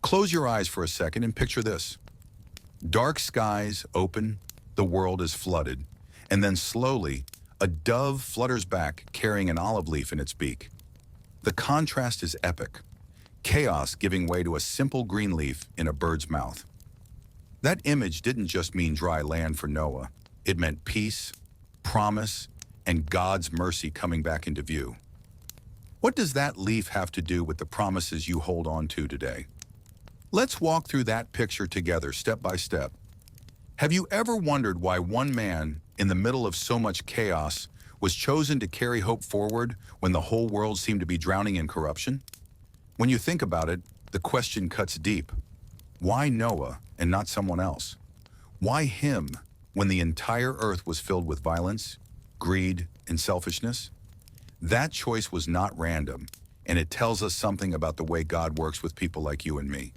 Close your eyes for a second and picture this. Dark skies open, the world is flooded, and then slowly, a dove flutters back carrying an olive leaf in its beak. The contrast is epic. Chaos giving way to a simple green leaf in a bird's mouth. That image didn't just mean dry land for Noah. It meant peace, promise, and God's mercy coming back into view. What does that leaf have to do with the promises you hold on to today? Let's walk through that picture together, step by step. Have you ever wondered why one man, in the middle of so much chaos, was chosen to carry hope forward when the whole world seemed to be drowning in corruption? When you think about it, the question cuts deep. Why Noah and not someone else? Why him when the entire earth was filled with violence, greed, and selfishness? That choice was not random, and it tells us something about the way God works with people like you and me.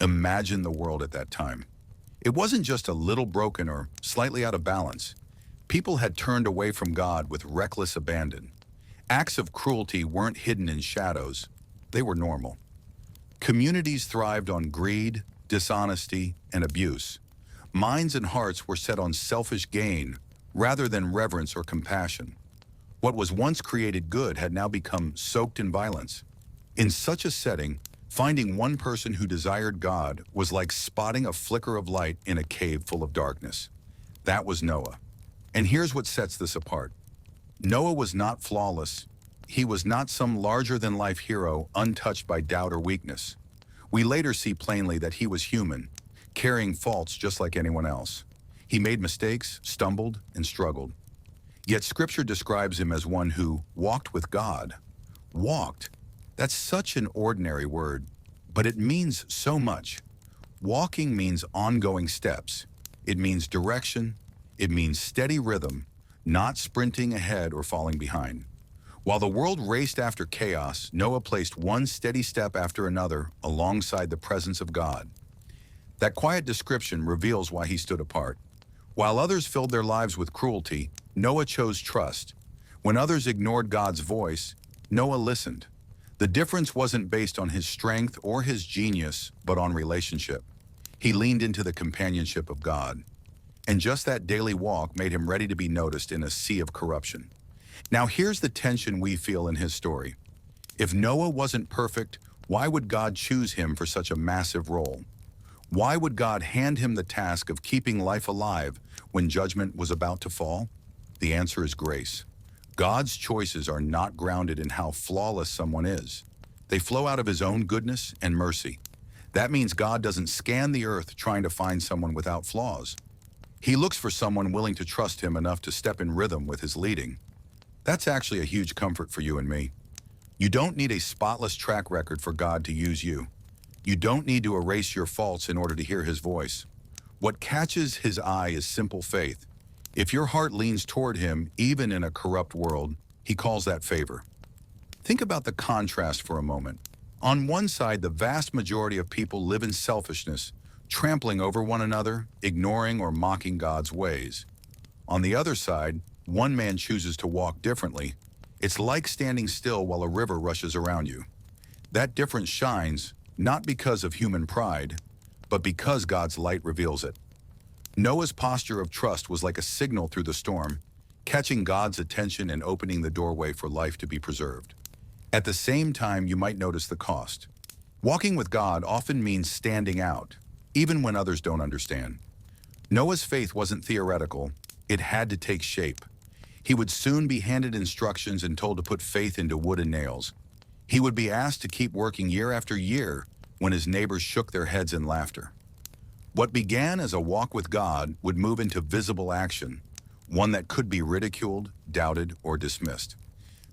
Imagine the world at that time. It wasn't just a little broken or slightly out of balance. People had turned away from God with reckless abandon. Acts of cruelty weren't hidden in shadows. They were normal. Communities thrived on greed, dishonesty, and abuse. Minds and hearts were set on selfish gain rather than reverence or compassion. What was once created good had now become soaked in violence. In such a setting, finding one person who desired God was like spotting a flicker of light in a cave full of darkness. That was Noah. And here's what sets this apart. Noah was not flawless. He was not some larger-than-life hero untouched by doubt or weakness. We later see plainly that he was human, carrying faults just like anyone else. He made mistakes, stumbled, and struggled. Yet Scripture describes him as one who walked with God. Walked. That's such an ordinary word, but it means so much. Walking means ongoing steps. It means direction. It means steady rhythm, not sprinting ahead or falling behind. While the world raced after chaos, Noah placed one steady step after another alongside the presence of God. That quiet description reveals why he stood apart. While others filled their lives with cruelty, Noah chose trust. When others ignored God's voice, Noah listened. The difference wasn't based on his strength or his genius, but on relationship. He leaned into the companionship of God. And just that daily walk made him ready to be noticed in a sea of corruption. Now here's the tension we feel in his story. If Noah wasn't perfect, why would God choose him for such a massive role? Why would God hand him the task of keeping life alive when judgment was about to fall? The answer is grace. God's choices are not grounded in how flawless someone is. They flow out of his own goodness and mercy. That means God doesn't scan the earth trying to find someone without flaws. He looks for someone willing to trust him enough to step in rhythm with his leading. That's actually a huge comfort for you and me. You don't need a spotless track record for God to use you. You don't need to erase your faults in order to hear his voice. What catches his eye is simple faith. If your heart leans toward him, even in a corrupt world, he calls that favor. Think about the contrast for a moment. On one side, the vast majority of people live in selfishness, trampling over one another, ignoring or mocking God's ways. On the other side, one man chooses to walk differently. It's like standing still while a river rushes around you. That difference shines, not because of human pride, but because God's light reveals it. Noah's posture of trust was like a signal through the storm, catching God's attention and opening the doorway for life to be preserved. At the same time, you might notice the cost. Walking with God often means standing out, even when others don't understand. Noah's faith wasn't theoretical, it had to take shape. He would soon be handed instructions and told to put faith into wood and nails. He would be asked to keep working year after year when his neighbors shook their heads in laughter. What began as a walk with God would move into visible action, one that could be ridiculed, doubted, or dismissed.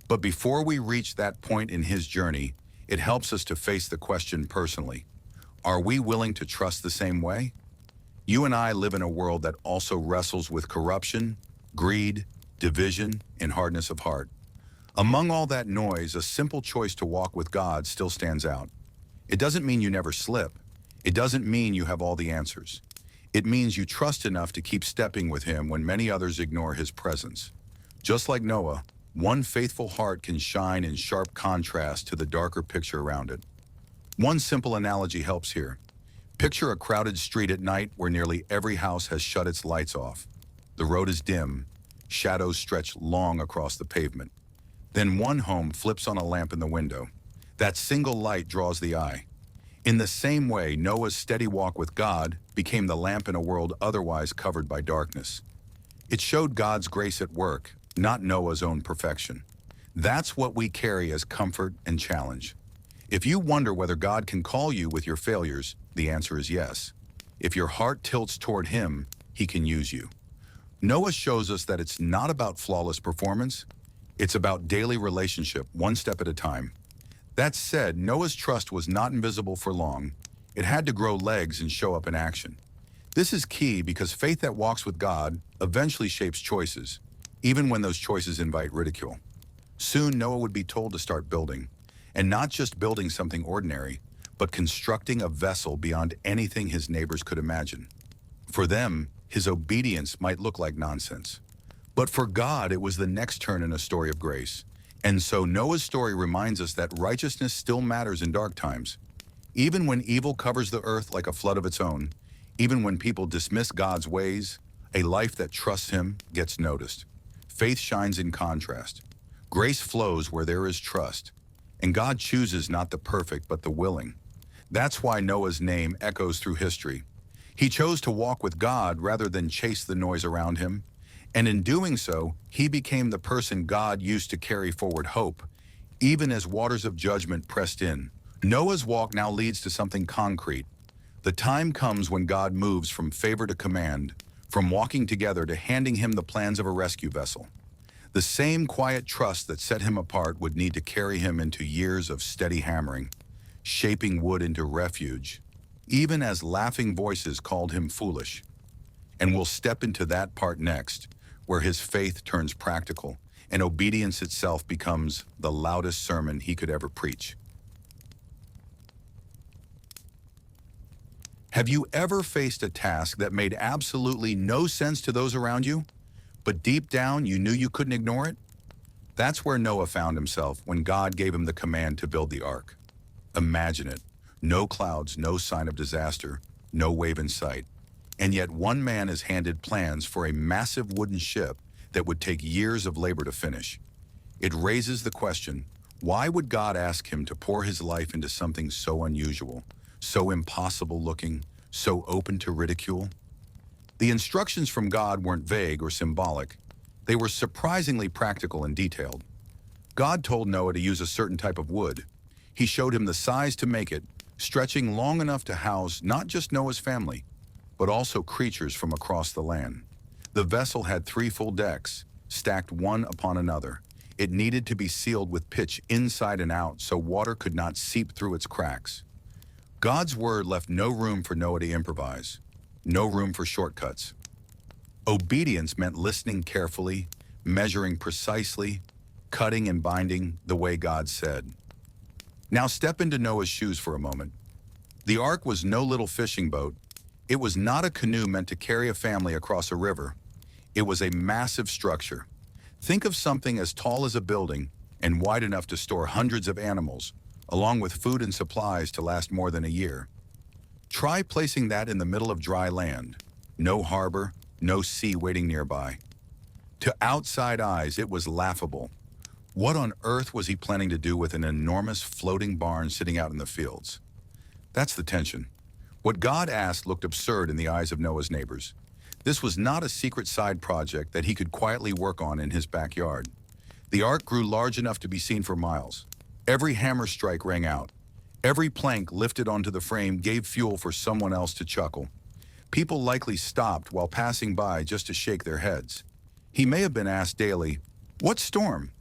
But before we reach that point in his journey, it helps us to face the question personally. Are we willing to trust the same way? You and I live in a world that also wrestles with corruption, greed, division, and hardness of heart. Among all that noise, a simple choice to walk with God still stands out. It doesn't mean you never slip. It doesn't mean you have all the answers. It means you trust enough to keep stepping with him when many others ignore his presence. Just like Noah, one faithful heart can shine in sharp contrast to the darker picture around it. One simple analogy helps here. Picture a crowded street at night where nearly every house has shut its lights off. The road is dim, shadows stretch long across the pavement. Then one home flips on a lamp in the window. That single light draws the eye. In the same way, Noah's steady walk with God became the lamp in a world otherwise covered by darkness. It showed God's grace at work, not Noah's own perfection. That's what we carry as comfort and challenge. If you wonder whether God can call you with your failures, the answer is yes. If your heart tilts toward Him, He can use you. Noah shows us that it's not about flawless performance, it's about daily relationship, one step at a time. That said, Noah's trust was not invisible for long. It had to grow legs and show up in action. This is key because faith that walks with God eventually shapes choices, even when those choices invite ridicule. Soon, Noah would be told to start building, and not just building something ordinary, but constructing a vessel beyond anything his neighbors could imagine. For them, his obedience might look like nonsense. But for God, it was the next turn in a story of grace. And so Noah's story reminds us that righteousness still matters in dark times. Even when evil covers the earth like a flood of its own, even when people dismiss God's ways, a life that trusts Him gets noticed. Faith shines in contrast. Grace flows where there is trust. And God chooses not the perfect, but the willing. That's why Noah's name echoes through history. He chose to walk with God rather than chase the noise around him. And in doing so, he became the person God used to carry forward hope, even as waters of judgment pressed in. Noah's walk now leads to something concrete. The time comes when God moves from favor to command, from walking together to handing him the plans of a rescue vessel. The same quiet trust that set him apart would need to carry him into years of steady hammering, shaping wood into refuge, even as laughing voices called him foolish. And we'll step into that part next, where his faith turns practical and obedience itself becomes the loudest sermon he could ever preach. Have you ever faced a task that made absolutely no sense to those around you, but deep down you knew you couldn't ignore it? That's where Noah found himself when God gave him the command to build the ark. Imagine it. No clouds, no sign of disaster, no wave in sight. And yet one man is handed plans for a massive wooden ship that would take years of labor to finish. It raises the question, why would God ask him to pour his life into something so unusual, so impossible looking, so open to ridicule? The instructions from God weren't vague or symbolic. They were surprisingly practical and detailed. God told Noah to use a certain type of wood. He showed him the size to make it, stretching long enough to house not just Noah's family, but also creatures from across the land. The vessel had 3 full decks, stacked one upon another. It needed to be sealed with pitch inside and out so water could not seep through its cracks. God's word left no room for Noah to improvise, no room for shortcuts. Obedience meant listening carefully, measuring precisely, cutting and binding the way God said. Now step into Noah's shoes for a moment. The ark was no little fishing boat. It was not a canoe meant to carry a family across a river. It was a massive structure. Think of something as tall as a building and wide enough to store hundreds of animals, along with food and supplies to last more than a year. Try placing that in the middle of dry land. No harbor, no sea waiting nearby. To outside eyes, it was laughable. What on earth was he planning to do with an enormous floating barn sitting out in the fields? That's the tension. What God asked looked absurd in the eyes of Noah's neighbors. This was not a secret side project that he could quietly work on in his backyard. The ark grew large enough to be seen for miles. Every hammer strike rang out. Every plank lifted onto the frame gave fuel for someone else to chuckle. People likely stopped while passing by just to shake their heads. He may have been asked daily, "What storm?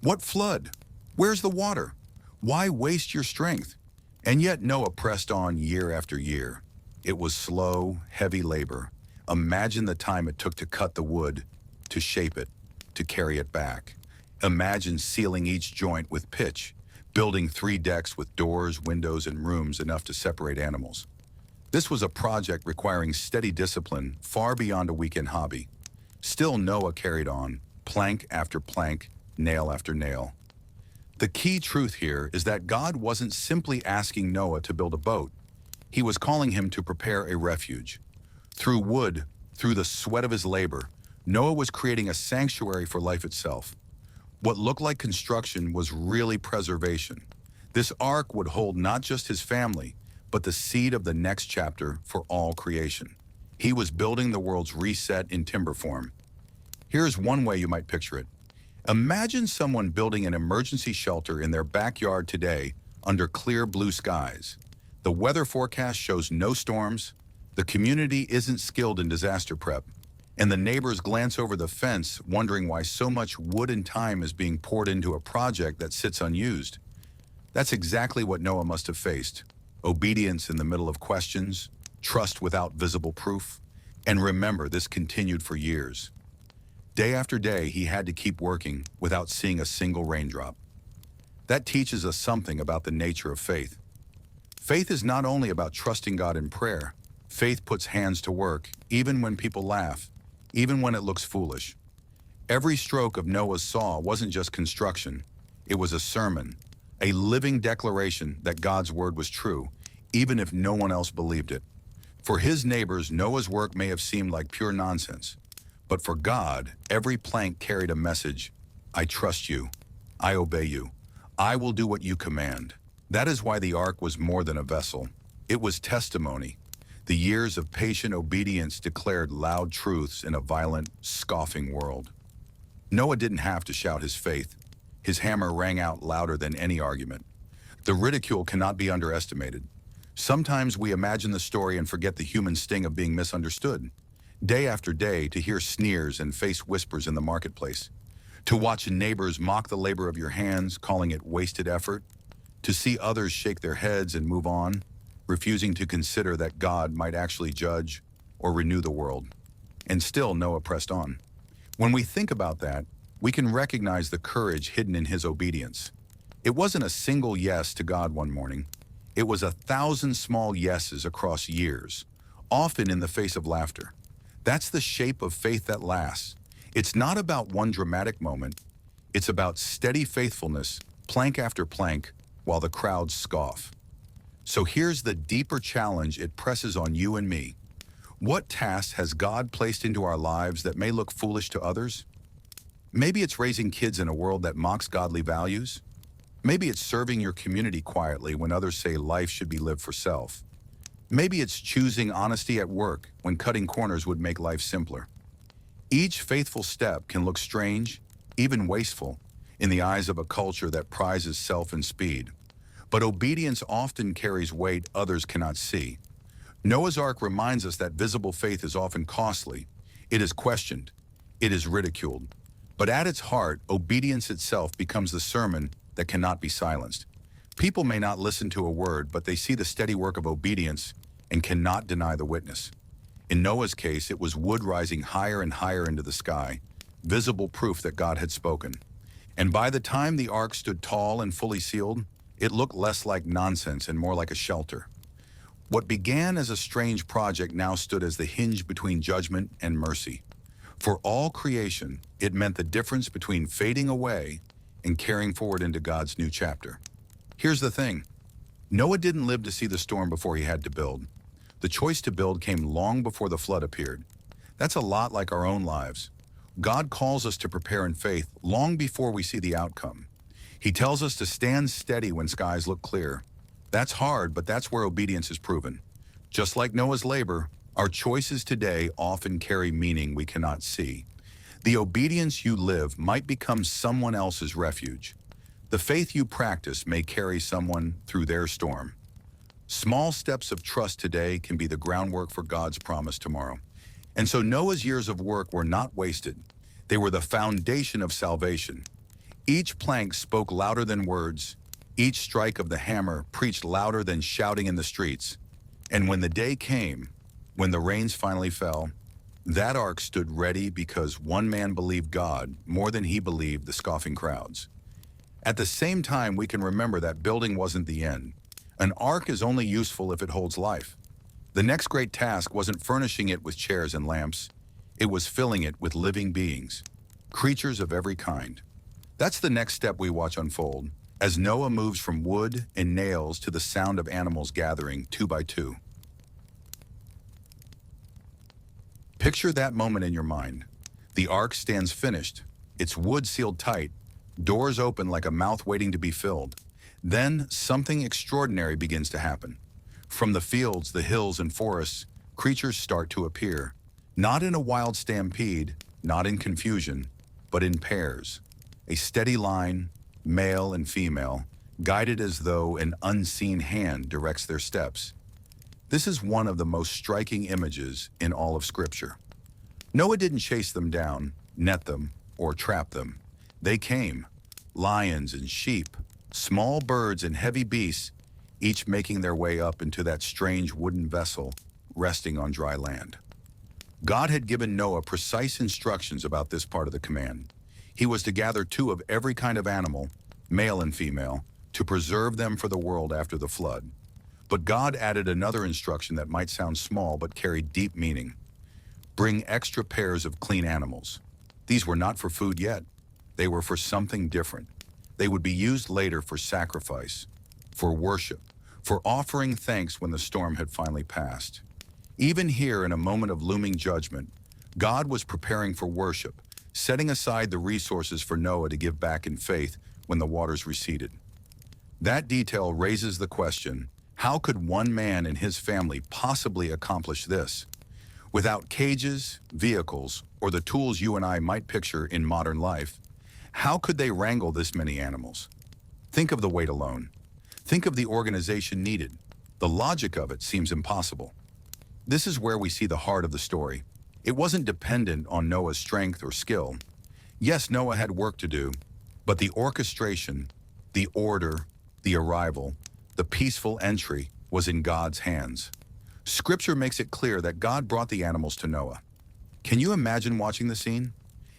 What flood? Where's the water? Why waste your strength?" And yet Noah pressed on year after year. It was slow, heavy labor. Imagine the time it took to cut the wood, to shape it, to carry it back. Imagine sealing each joint with pitch, building 3 decks with doors, windows, and rooms enough to separate animals. This was a project requiring steady discipline far beyond a weekend hobby. Still, Noah carried on, plank after plank, nail after nail. The key truth here is that God wasn't simply asking Noah to build a boat. He was calling him to prepare a refuge. Through wood, through the sweat of his labor, Noah was creating a sanctuary for life itself. What looked like construction was really preservation. This ark would hold not just his family, but the seed of the next chapter for all creation. He was building the world's reset in timber form. Here's one way you might picture it. Imagine someone building an emergency shelter in their backyard today under clear blue skies. The weather forecast shows no storms, the community isn't skilled in disaster prep, and the neighbors glance over the fence wondering why so much wood and time is being poured into a project that sits unused. That's exactly what Noah must have faced. Obedience in the middle of questions, trust without visible proof, and remember, this continued for years. Day after day, he had to keep working without seeing a single raindrop. That teaches us something about the nature of faith. Faith is not only about trusting God in prayer. Faith puts hands to work, even when people laugh, even when it looks foolish. Every stroke of Noah's saw wasn't just construction. It was a sermon, a living declaration that God's word was true, even if no one else believed it. For his neighbors, Noah's work may have seemed like pure nonsense. But for God, every plank carried a message. I trust you. I obey you. I will do what you command. That is why the ark was more than a vessel. It was testimony. The years of patient obedience declared loud truths in a violent, scoffing world. Noah didn't have to shout his faith. His hammer rang out louder than any argument. The ridicule cannot be underestimated. Sometimes we imagine the story and forget the human sting of being misunderstood. Day after day, to hear sneers and face whispers in the marketplace. To watch neighbors mock the labor of your hands, calling it wasted effort. To see others shake their heads and move on, refusing to consider that God might actually judge or renew the world. And still, Noah pressed on. When we think about that, we can recognize the courage hidden in his obedience. It wasn't a single yes to God one morning. It was 1,000 small yeses across years, often in the face of laughter. That's the shape of faith that lasts. It's not about one dramatic moment. It's about steady faithfulness, plank after plank, while the crowds scoff. So here's the deeper challenge it presses on you and me. What tasks has God placed into our lives that may look foolish to others? Maybe it's raising kids in a world that mocks godly values. Maybe it's serving your community quietly when others say life should be lived for self. Maybe it's choosing honesty at work when cutting corners would make life simpler. Each faithful step can look strange, even wasteful, in the eyes of a culture that prizes self and speed. But obedience often carries weight others cannot see. Noah's Ark reminds us that visible faith is often costly. It is questioned. It is ridiculed. But at its heart, obedience itself becomes the sermon that cannot be silenced. People may not listen to a word, but they see the steady work of obedience and cannot deny the witness. In Noah's case, it was wood rising higher and higher into the sky, visible proof that God had spoken. And by the time the ark stood tall and fully sealed, it looked less like nonsense and more like a shelter. What began as a strange project now stood as the hinge between judgment and mercy. For all creation, it meant the difference between fading away and carrying forward into God's new chapter. Here's the thing. Noah didn't live to see the storm before he had to build. The choice to build came long before the flood appeared. That's a lot like our own lives. God calls us to prepare in faith long before we see the outcome. He tells us to stand steady when skies look clear. That's hard, but that's where obedience is proven. Just like Noah's labor, our choices today often carry meaning we cannot see. The obedience you live might become someone else's refuge. The faith you practice may carry someone through their storm. Small steps of trust today can be the groundwork for God's promise tomorrow. And so Noah's years of work were not wasted. They were the foundation of salvation. Each plank spoke louder than words. Each strike of the hammer preached louder than shouting in the streets. And when the day came, when the rains finally fell, that ark stood ready because one man believed God more than he believed the scoffing crowds. At the same time, we can remember that building wasn't the end. An ark is only useful if it holds life. The next great task wasn't furnishing it with chairs and lamps. It was filling it with living beings, creatures of every kind. That's the next step we watch unfold. as Noah moves from wood and nails to the sound of animals gathering two by two. Picture that moment in your mind. The ark stands finished, its wood sealed tight, doors open like a mouth waiting to be filled. Then something extraordinary begins to happen. From the fields, the hills, and forests, creatures start to appear. Not in a wild stampede, not in confusion, but in pairs. A steady line, male and female, guided as though an unseen hand directs their steps. This is one of the most striking images in all of Scripture. Noah didn't chase them down, net them, or trap them. They came, lions and sheep, small birds and heavy beasts, each making their way up into that strange wooden vessel resting on dry land. God had given Noah precise instructions about this part of the command. He was to gather two of every kind of animal, male and female, to preserve them for the world after the flood. But God added another instruction that might sound small but carried deep meaning. Bring extra pairs of clean animals. These were not for food yet. They were for something different. They would be used later for sacrifice, for worship, for offering thanks when the storm had finally passed. Even here, in a moment of looming judgment, God was preparing for worship, setting aside the resources for Noah to give back in faith when the waters receded. That detail raises the question, how could one man and his family possibly accomplish this? Without cages, vehicles, or the tools you and I might picture in modern life, how could they wrangle this many animals? Think of the weight alone. Think of the organization needed. The logic of it seems impossible. This is where we see the heart of the story. It wasn't dependent on Noah's strength or skill. Yes, Noah had work to do, but the orchestration, the order, the arrival, the peaceful entry was in God's hands. Scripture makes it clear that God brought the animals to Noah. Can you imagine watching the scene?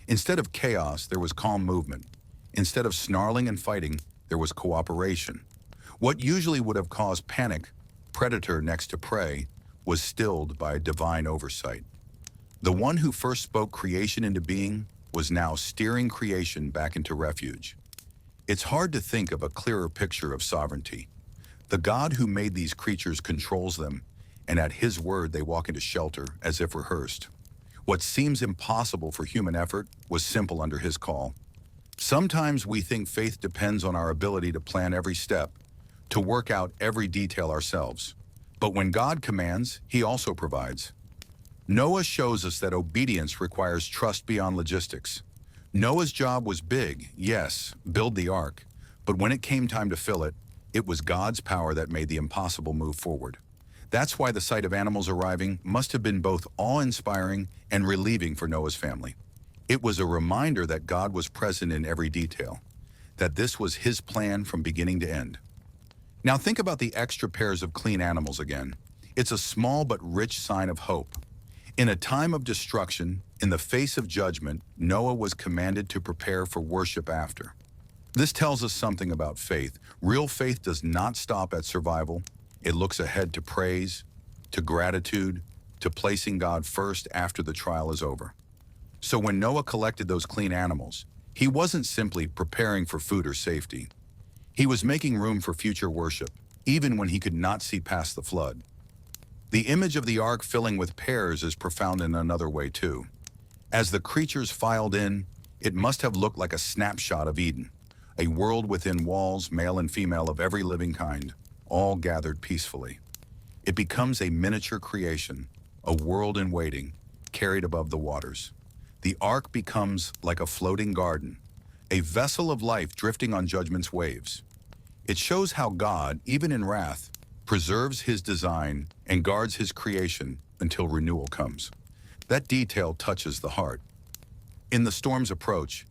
Instead of chaos, there was calm movement. Instead of snarling and fighting, there was cooperation. What usually would have caused panic, predator next to prey, was stilled by divine oversight. The one who first spoke creation into being was now steering creation back into refuge. It's hard to think of a clearer picture of sovereignty. The God who made these creatures controls them, and at his word they walk into shelter as if rehearsed. What seems impossible for human effort was simple under his call. Sometimes we think faith depends on our ability to plan every step, to work out every detail ourselves. But when God commands, he also provides. Noah shows us that obedience requires trust beyond logistics. Noah's job was big, yes, build the ark, but when it came time to fill it, it was God's power that made the impossible move forward. That's why the sight of animals arriving must have been both awe-inspiring and relieving for Noah's family. It was a reminder that God was present in every detail, that this was his plan from beginning to end. Now think about the extra pairs of clean animals again. It's a small but rich sign of hope. In a time of destruction, in the face of judgment, Noah was commanded to prepare for worship after. This tells us something about faith. Real faith does not stop at survival. It looks ahead to praise, to gratitude, to placing God first after the trial is over. So when Noah collected those clean animals, he wasn't simply preparing for food or safety. He was making room for future worship, even when he could not see past the flood. The image of the ark filling with pairs is profound in another way too. As the creatures filed in, it must have looked like a snapshot of Eden, a world within walls, male and female of every living kind, all gathered peacefully. It becomes a miniature creation, a world in waiting, carried above the waters. The ark becomes like a floating garden, a vessel of life drifting on judgment's waves. It shows how God, even in wrath, preserves his design and guards his creation until renewal comes. That detail touches the heart. In the storm's approach,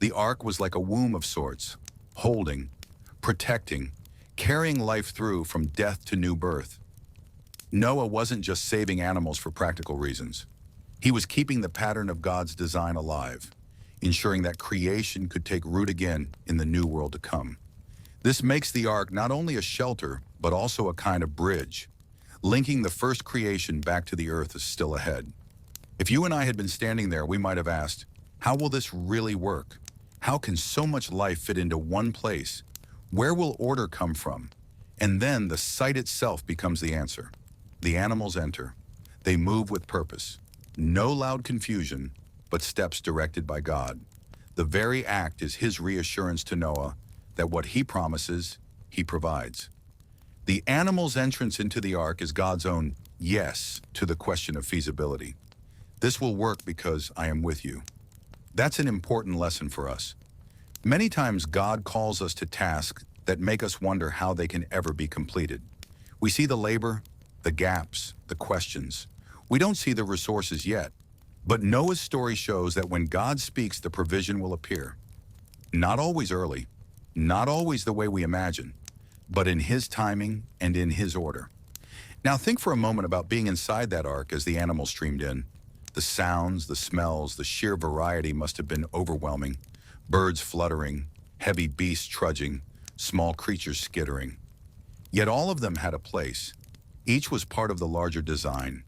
the ark was like a womb of sorts, holding, protecting, carrying life through from death to new birth. Noah wasn't just saving animals for practical reasons. He was keeping the pattern of God's design alive, ensuring that creation could take root again in the new world to come. This makes the ark not only a shelter, but also a kind of bridge. Linking the first creation back to the earth is still ahead. If you and I had been standing there, we might have asked, how will this really work? How can so much life fit into one place? Where will order come from? And then the sight itself becomes the answer. The animals enter. They move with purpose. No loud confusion, but steps directed by God. The very act is his reassurance to Noah that what he promises, he provides. The animal's entrance into the ark is God's own yes to the question of feasibility. This will work because I am with you. That's an important lesson for us. Many times God calls us to tasks that make us wonder how they can ever be completed. We see the labor, the gaps, the questions. We don't see the resources yet. But Noah's story shows that when God speaks, the provision will appear. Not always early, not always the way we imagine, but in his timing and in his order. Now think for a moment about being inside that ark as the animals streamed in. The sounds, the smells, the sheer variety must have been overwhelming. Birds fluttering, heavy beasts trudging, small creatures skittering. Yet all of them had a place. Each was part of the larger design.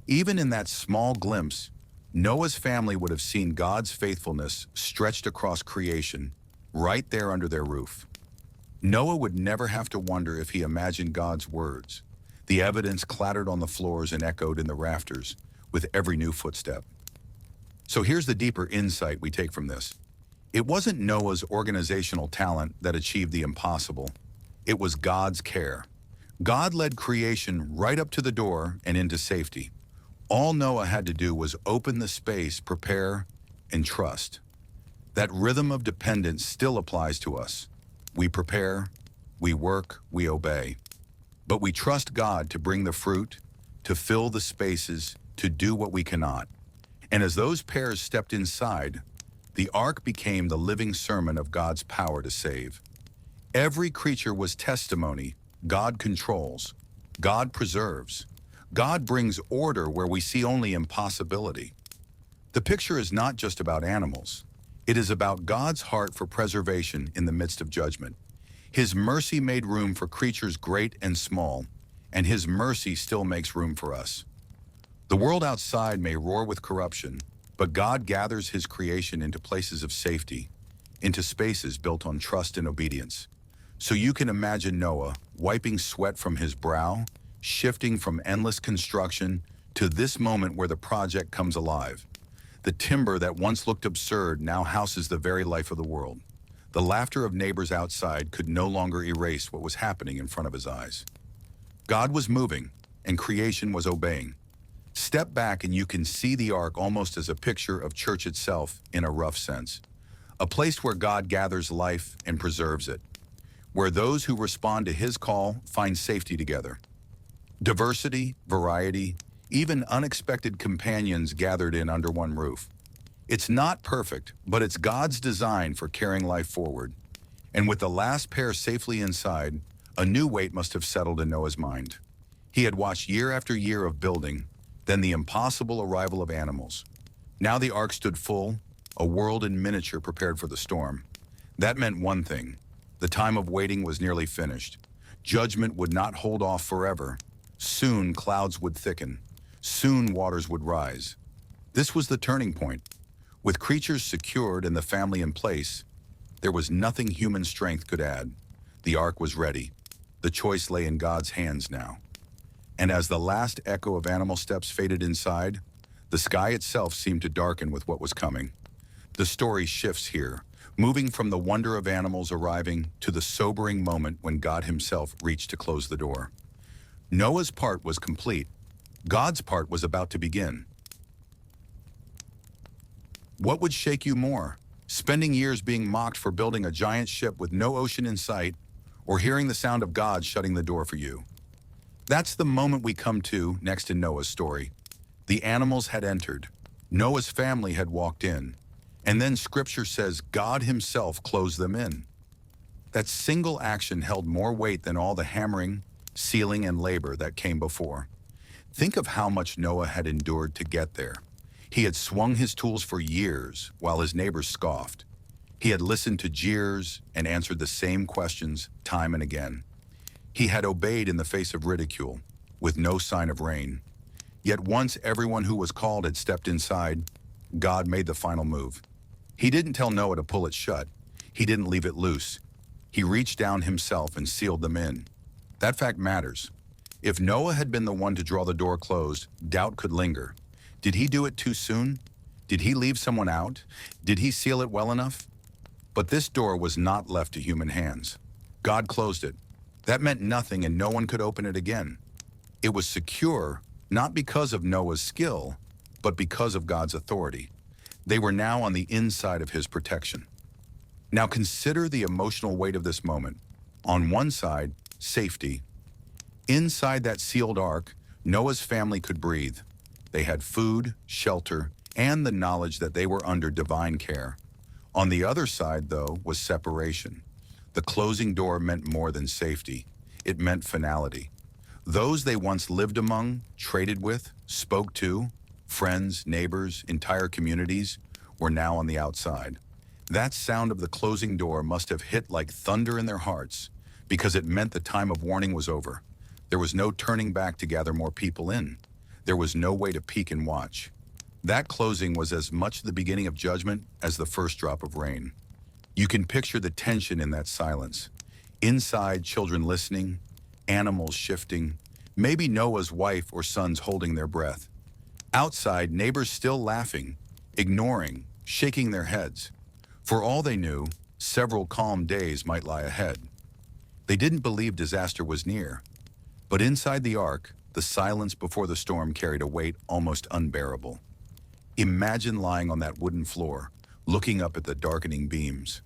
Even in that small glimpse, Noah's family would have seen God's faithfulness stretched across creation, right there under their roof. Noah would never have to wonder if he imagined God's words. The evidence clattered on the floors and echoed in the rafters with every new footstep. So here's the deeper insight we take from this. It wasn't Noah's organizational talent that achieved the impossible. It was God's care. God led creation right up to the door and into safety. All Noah had to do was open the space, prepare, and trust. That rhythm of dependence still applies to us. We prepare, we work, we obey. But we trust God to bring the fruit, to fill the spaces, to do what we cannot. And as those pairs stepped inside, the ark became the living sermon of God's power to save. Every creature was testimony. God controls. God preserves. God brings order where we see only impossibility. The picture is not just about animals. It is about God's heart for preservation in the midst of judgment. His mercy made room for creatures great and small, and his mercy still makes room for us. The world outside may roar with corruption, but God gathers his creation into places of safety, into spaces built on trust and obedience. So you can imagine Noah wiping sweat from his brow, shifting from endless construction to this moment where the project comes alive. The timber that once looked absurd now houses the very life of the world. The laughter of neighbors outside could no longer erase what was happening in front of his eyes. God was moving, and creation was obeying. Step back and you can see the ark almost as a picture of church itself in a rough sense. A place where God gathers life and preserves it, where those who respond to his call find safety together. Diversity, variety, even unexpected companions gathered in under one roof. It's not perfect, but it's God's design for carrying life forward. And with the last pair safely inside, a new weight must have settled in Noah's mind. He had watched year after year of building, then the impossible arrival of animals. Now the ark stood full, a world in miniature prepared for the storm. That meant one thing: the time of waiting was nearly finished. Judgment would not hold off forever. Soon clouds would thicken. Soon waters would rise. This was the turning point. With creatures secured and the family in place, there was nothing human strength could add. The ark was ready. The choice lay in God's hands now. And as the last echo of animal steps faded inside, the sky itself seemed to darken with what was coming. The story shifts here, moving from the wonder of animals arriving to the sobering moment when God himself reached to close the door. Noah's part was complete. God's part was about to begin. What would shake you more? Spending years being mocked for building a giant ship with no ocean in sight, or hearing the sound of God shutting the door for you? That's the moment we come to next in Noah's story. The animals had entered. Noah's family had walked in. And then Scripture says God himself closed them in. That single action held more weight than all the hammering, sealing, and labor that came before. Think of how much Noah had endured to get there. He had swung his tools for years while his neighbors scoffed. He had listened to jeers and answered the same questions time and again. He had obeyed in the face of ridicule, with no sign of rain. Yet once everyone who was called had stepped inside, God made the final move. He didn't tell Noah to pull it shut. He didn't leave it loose. He reached down himself and sealed them in. That fact matters. If Noah had been the one to draw the door closed, doubt could linger. Did he do it too soon? Did he leave someone out? Did he seal it well enough? But this door was not left to human hands. God closed it. That meant nothing and no one could open it again. It was secure, not because of Noah's skill, but because of God's authority. They were now on the inside of his protection. Now consider the emotional weight of this moment. On one side, safety. Inside that sealed ark, Noah's family could breathe. They had food, shelter, and the knowledge that they were under divine care. On the other side, though, was separation. The closing door meant more than safety. It meant finality. Those they once lived among, traded with, spoke to, friends, neighbors, entire communities, were now on the outside. That sound of the closing door must have hit like thunder in their hearts, because it meant the time of warning was over. There was no turning back to gather more people in. There was no way to peek and watch. That closing was as much the beginning of judgment as the first drop of rain. You can picture the tension in that silence. Inside, children listening, animals shifting, maybe Noah's wife or sons holding their breath. Outside, neighbors still laughing, ignoring, shaking their heads. For all they knew, several calm days might lie ahead. They didn't believe disaster was near. But inside the ark, the silence before the storm carried a weight almost unbearable. Imagine lying on that wooden floor, looking up at the darkening beams,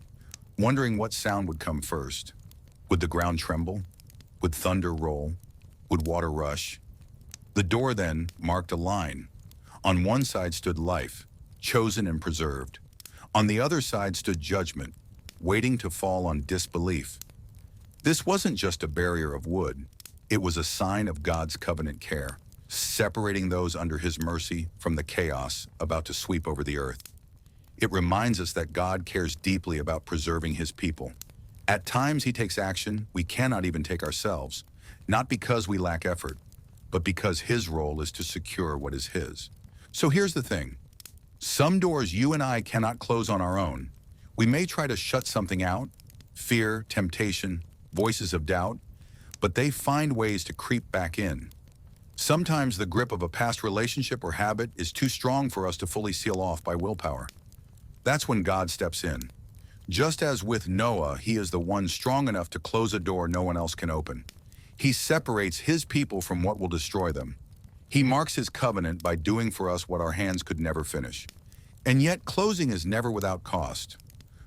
wondering what sound would come first. Would the ground tremble? Would thunder roll? Would water rush? The door then marked a line. On one side stood life, chosen and preserved. On the other side stood judgment, waiting to fall on disbelief. This wasn't just a barrier of wood. It was a sign of God's covenant care, separating those under his mercy from the chaos about to sweep over the earth. It reminds us that God cares deeply about preserving his people. At times he takes action we cannot even take ourselves, not because we lack effort, but because his role is to secure what is his. So here's the thing. Some doors you and I cannot close on our own. We may try to shut something out, fear, temptation, voices of doubt, but they find ways to creep back in. Sometimes the grip of a past relationship or habit is too strong for us to fully seal off by willpower. That's when God steps in. Just as with Noah, he is the one strong enough to close a door no one else can open. He separates his people from what will destroy them. He marks his covenant by doing for us what our hands could never finish. And yet, closing is never without cost.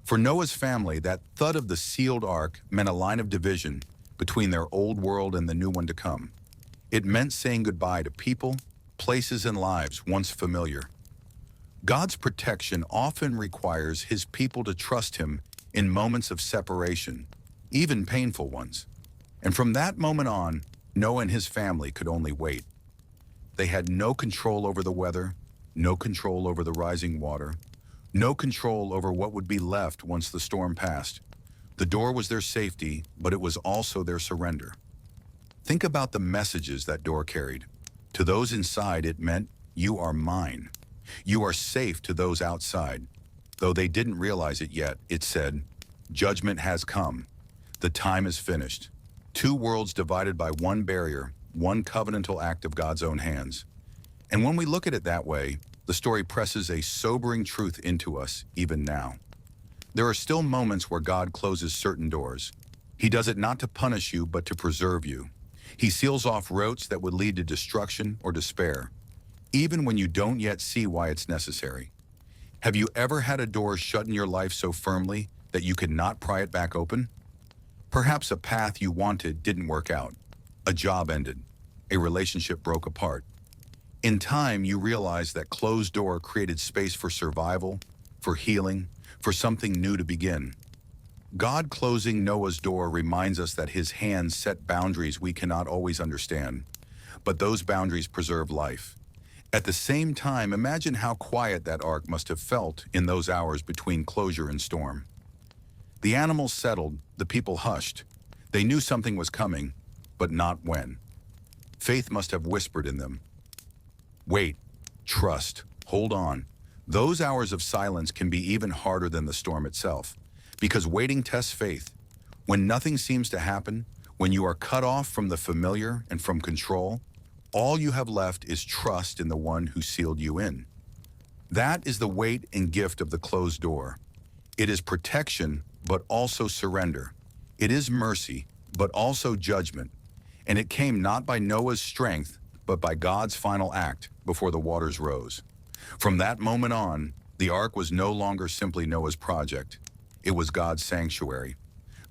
For Noah's family, that thud of the sealed ark meant a line of division between their old world and the new one to come. It meant saying goodbye to people, places, and lives once familiar. God's protection often requires his people to trust him in moments of separation, even painful ones. And from that moment on, Noah and his family could only wait. They had no control over the weather, no control over the rising water, no control over what would be left once the storm passed. The door was their safety, but it was also their surrender. Think about the messages that door carried. To those inside, it meant, "You are mine." You are safe to those outside. Though they didn't realize it yet, it said, "Judgment has come. The time is finished." Two worlds divided by one barrier, one covenantal act of God's own hands. And when we look at it that way, the story presses a sobering truth into us even now. There are still moments where God closes certain doors. He does it not to punish you, but to preserve you. He seals off routes that would lead to destruction or despair, even when you don't yet see why it's necessary. Have you ever had a door shut in your life so firmly that you could not pry it back open? Perhaps a path you wanted didn't work out. A job ended. A relationship broke apart. In time, you realized that closed door created space for survival, for healing, for something new to begin. God closing Noah's door reminds us that his hands set boundaries we cannot always understand, but those boundaries preserve life. At the same time, imagine how quiet that ark must have felt in those hours between closure and storm. The animals settled, the people hushed. They knew something was coming, but not when. Faith must have whispered in them. Wait, trust, hold on. Those hours of silence can be even harder than the storm itself, because waiting tests faith. When nothing seems to happen, when you are cut off from the familiar and from control, all you have left is trust in the one who sealed you in. That is the weight and gift of the closed door. It is protection, but also surrender. It is mercy, but also judgment. And it came not by Noah's strength, but by God's final act before the waters rose. From that moment on, the ark was no longer simply Noah's project. It was God's sanctuary.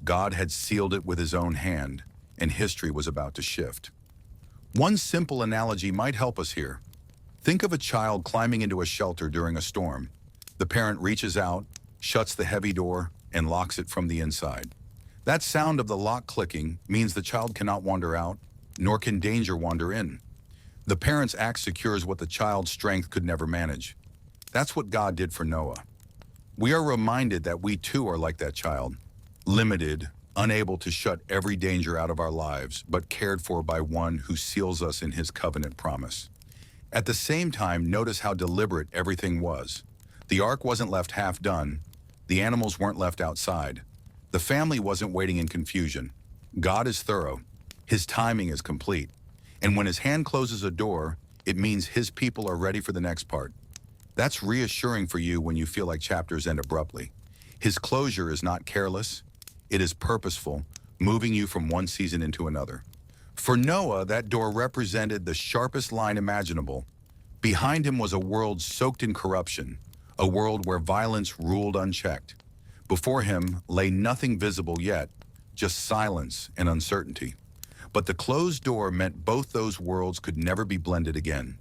God had sealed it with his own hand, and history was about to shift. One simple analogy might help us here. Think of a child climbing into a shelter during a storm. The parent reaches out, shuts the heavy door, and locks it from the inside. That sound of the lock clicking means the child cannot wander out, nor can danger wander in. The parent's act secures what the child's strength could never manage. That's what God did for Noah. We are reminded that we too are like that child, limited, unable to shut every danger out of our lives, but cared for by one who seals us in his covenant promise. At the same time, notice how deliberate everything was. The ark wasn't left half done. The animals weren't left outside. The family wasn't waiting in confusion. God is thorough. His timing is complete. And when his hand closes a door, it means his people are ready for the next part. That's reassuring for you when you feel like chapters end abruptly. His closure is not careless. It is purposeful, moving you from one season into another. For Noah, that door represented the sharpest line imaginable. Behind him was a world soaked in corruption, a world where violence ruled unchecked. Before him lay nothing visible yet, just silence and uncertainty. But the closed door meant both those worlds could never be blended again.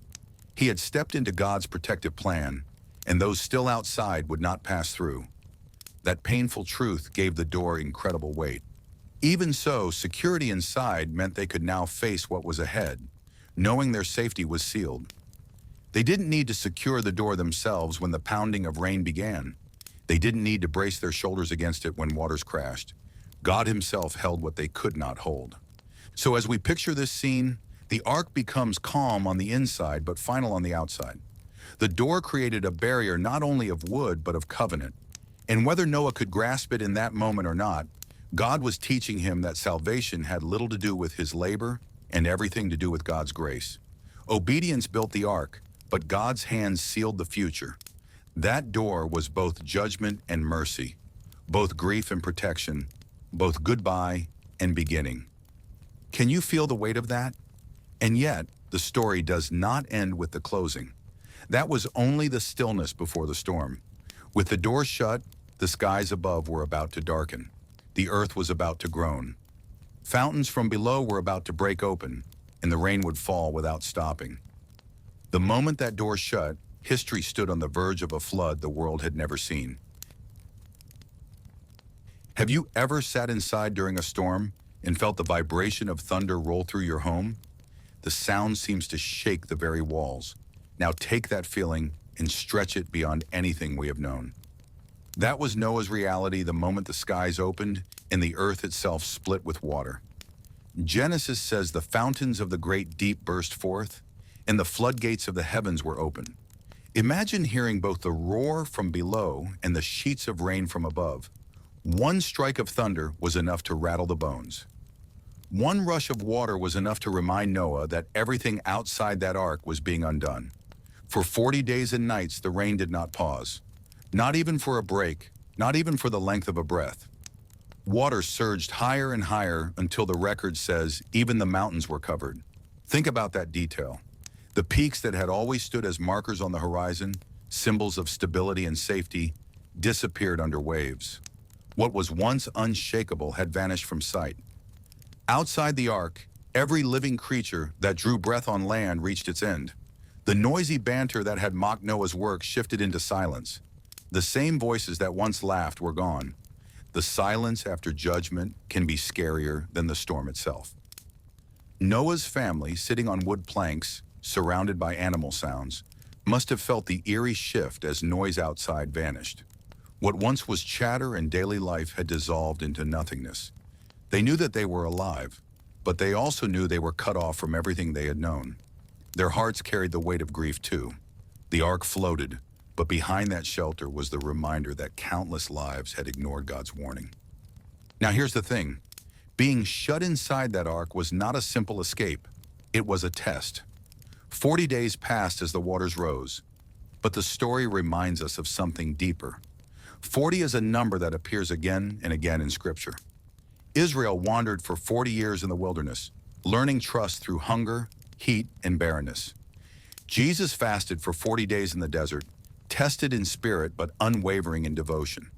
He had stepped into God's protective plan, and those still outside would not pass through. That painful truth gave the door incredible weight. Even so, security inside meant they could now face what was ahead, knowing their safety was sealed. They didn't need to secure the door themselves when the pounding of rain began. They didn't need to brace their shoulders against it when waters crashed. God himself held what they could not hold. So as we picture this scene, the ark becomes calm on the inside but final on the outside. The door created a barrier not only of wood but of covenant. And whether Noah could grasp it in that moment or not, God was teaching him that salvation had little to do with his labor and everything to do with God's grace. Obedience built the ark, but God's hands sealed the future. That door was both judgment and mercy, both grief and protection, both goodbye and beginning. Can you feel the weight of that? And yet, the story does not end with the closing. That was only the stillness before the storm. With the door shut, the skies above were about to darken. The earth was about to groan. Fountains from below were about to break open, and the rain would fall without stopping. The moment that door shut, history stood on the verge of a flood the world had never seen. Have you ever sat inside during a storm and felt the vibration of thunder roll through your home? The sound seems to shake the very walls. Now take that feeling and stretch it beyond anything we have known. That was Noah's reality the moment the skies opened and the earth itself split with water. Genesis says the fountains of the great deep burst forth, and the floodgates of the heavens were open. Imagine hearing both the roar from below and the sheets of rain from above. One strike of thunder was enough to rattle the bones. One rush of water was enough to remind Noah that everything outside that ark was being undone. For 40 days and nights, the rain did not pause. Not even for a break, not even for the length of a breath. Water surged higher and higher until the record says even the mountains were covered. Think about that detail. The peaks that had always stood as markers on the horizon, symbols of stability and safety, disappeared under waves. What was once unshakable had vanished from sight. Outside the ark, every living creature that drew breath on land reached its end. The noisy banter that had mocked Noah's work shifted into silence. The same voices that once laughed were gone. The silence after judgment can be scarier than the storm itself. Noah's family, sitting on wood planks, surrounded by animal sounds, must have felt the eerie shift as noise outside vanished. What once was chatter and daily life had dissolved into nothingness. They knew that they were alive, but they also knew they were cut off from everything they had known. Their hearts carried the weight of grief too. The ark floated, but behind that shelter was the reminder that countless lives had ignored God's warning. Now here's the thing. Being shut inside that ark was not a simple escape. It was a test. 40 days passed as the waters rose, but the story reminds us of something deeper. 40 is a number that appears again and again in Scripture. Israel wandered for 40 years in the wilderness, learning trust through hunger, heat, and barrenness. Jesus fasted for 40 days in the desert, tested in spirit but unwavering in devotion.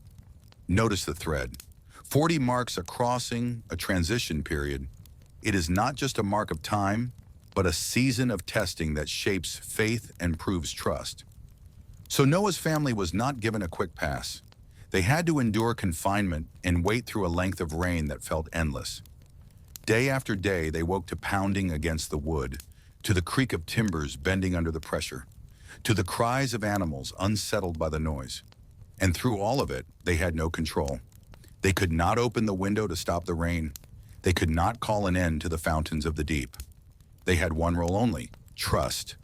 Notice the thread. 40 marks a crossing, a transition period. It is not just a mark of time, but a season of testing that shapes faith and proves trust. So Noah's family was not given a quick pass. They had to endure confinement and wait through a length of rain that felt endless. Day after day, they woke to pounding against the wood, to the creak of timbers bending under the pressure, to the cries of animals unsettled by the noise. And through all of it, they had no control. They could not open the window to stop the rain. They could not call an end to the fountains of the deep. They had one role only: trust.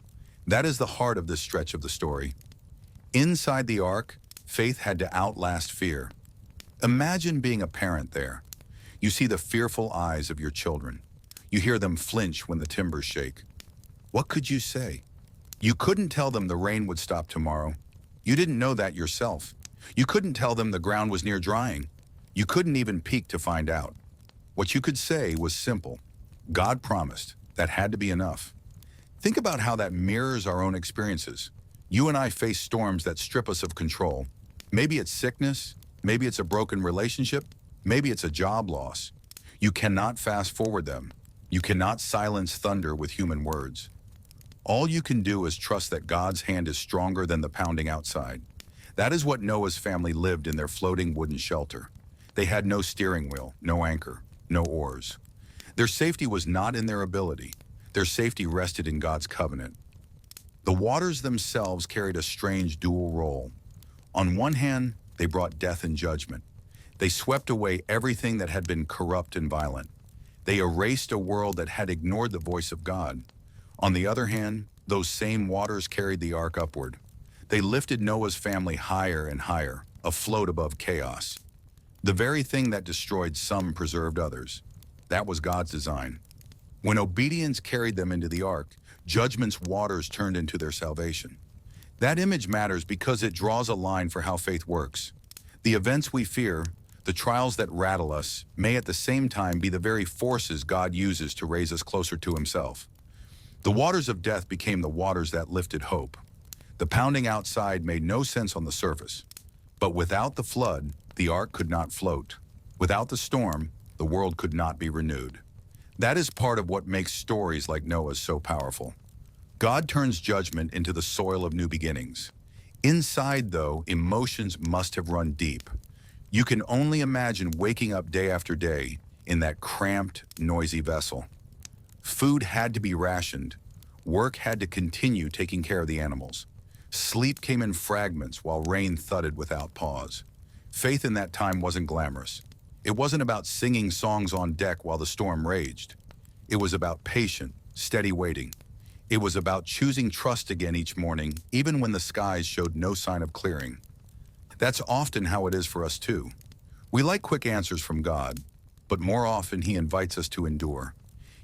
That is the heart of this stretch of the story. Inside the ark, faith had to outlast fear. Imagine being a parent there. You see the fearful eyes of your children. You hear them flinch when the timbers shake. What could you say? You couldn't tell them the rain would stop tomorrow. You didn't know that yourself. You couldn't tell them the ground was near drying. You couldn't even peek to find out. What you could say was simple. God promised. That had to be enough. Think about how that mirrors our own experiences. You and I face storms that strip us of control. Maybe it's sickness, maybe it's a broken relationship, maybe it's a job loss. You cannot fast forward them. You cannot silence thunder with human words. All you can do is trust that God's hand is stronger than the pounding outside. That is what Noah's family lived in their floating wooden shelter. They had no steering wheel, no anchor, no oars. Their safety was not in their ability. Their safety rested in God's covenant. The waters themselves carried a strange dual role. On one hand, they brought death and judgment. They swept away everything that had been corrupt and violent. They erased a world that had ignored the voice of God. On the other hand, those same waters carried the ark upward. They lifted Noah's family higher and higher, afloat above chaos. The very thing that destroyed some preserved others. That was God's design. When obedience carried them into the ark, judgment's waters turned into their salvation. That image matters because it draws a line for how faith works. The events we fear, the trials that rattle us, may at the same time be the very forces God uses to raise us closer to Himself. The waters of death became the waters that lifted hope. The pounding outside made no sense on the surface. But without the flood, the ark could not float. Without the storm, the world could not be renewed. That is part of what makes stories like Noah's so powerful. God turns judgment into the soil of new beginnings. Inside, though, emotions must have run deep. You can only imagine waking up day after day in that cramped, noisy vessel. Food had to be rationed. Work had to continue taking care of the animals. Sleep came in fragments while rain thudded without pause. Faith in that time wasn't glamorous. It wasn't about singing songs on deck while the storm raged. It was about patient, steady waiting. It was about choosing trust again each morning, even when the skies showed no sign of clearing. That's often how it is for us too. We like quick answers from God, but more often He invites us to endure.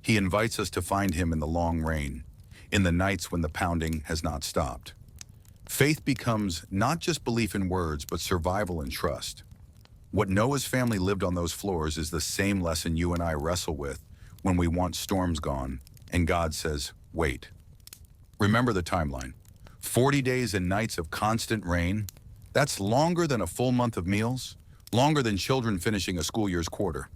He invites us to find Him in the long rain, in the nights when the pounding has not stopped. Faith becomes not just belief in words, but survival and trust. What Noah's family lived on those floors is the same lesson you and I wrestle with when we want storms gone, and God says, wait. Remember the timeline. 40 days and nights of constant rain. That's longer than a full month of meals, longer than children finishing a school year's quarter.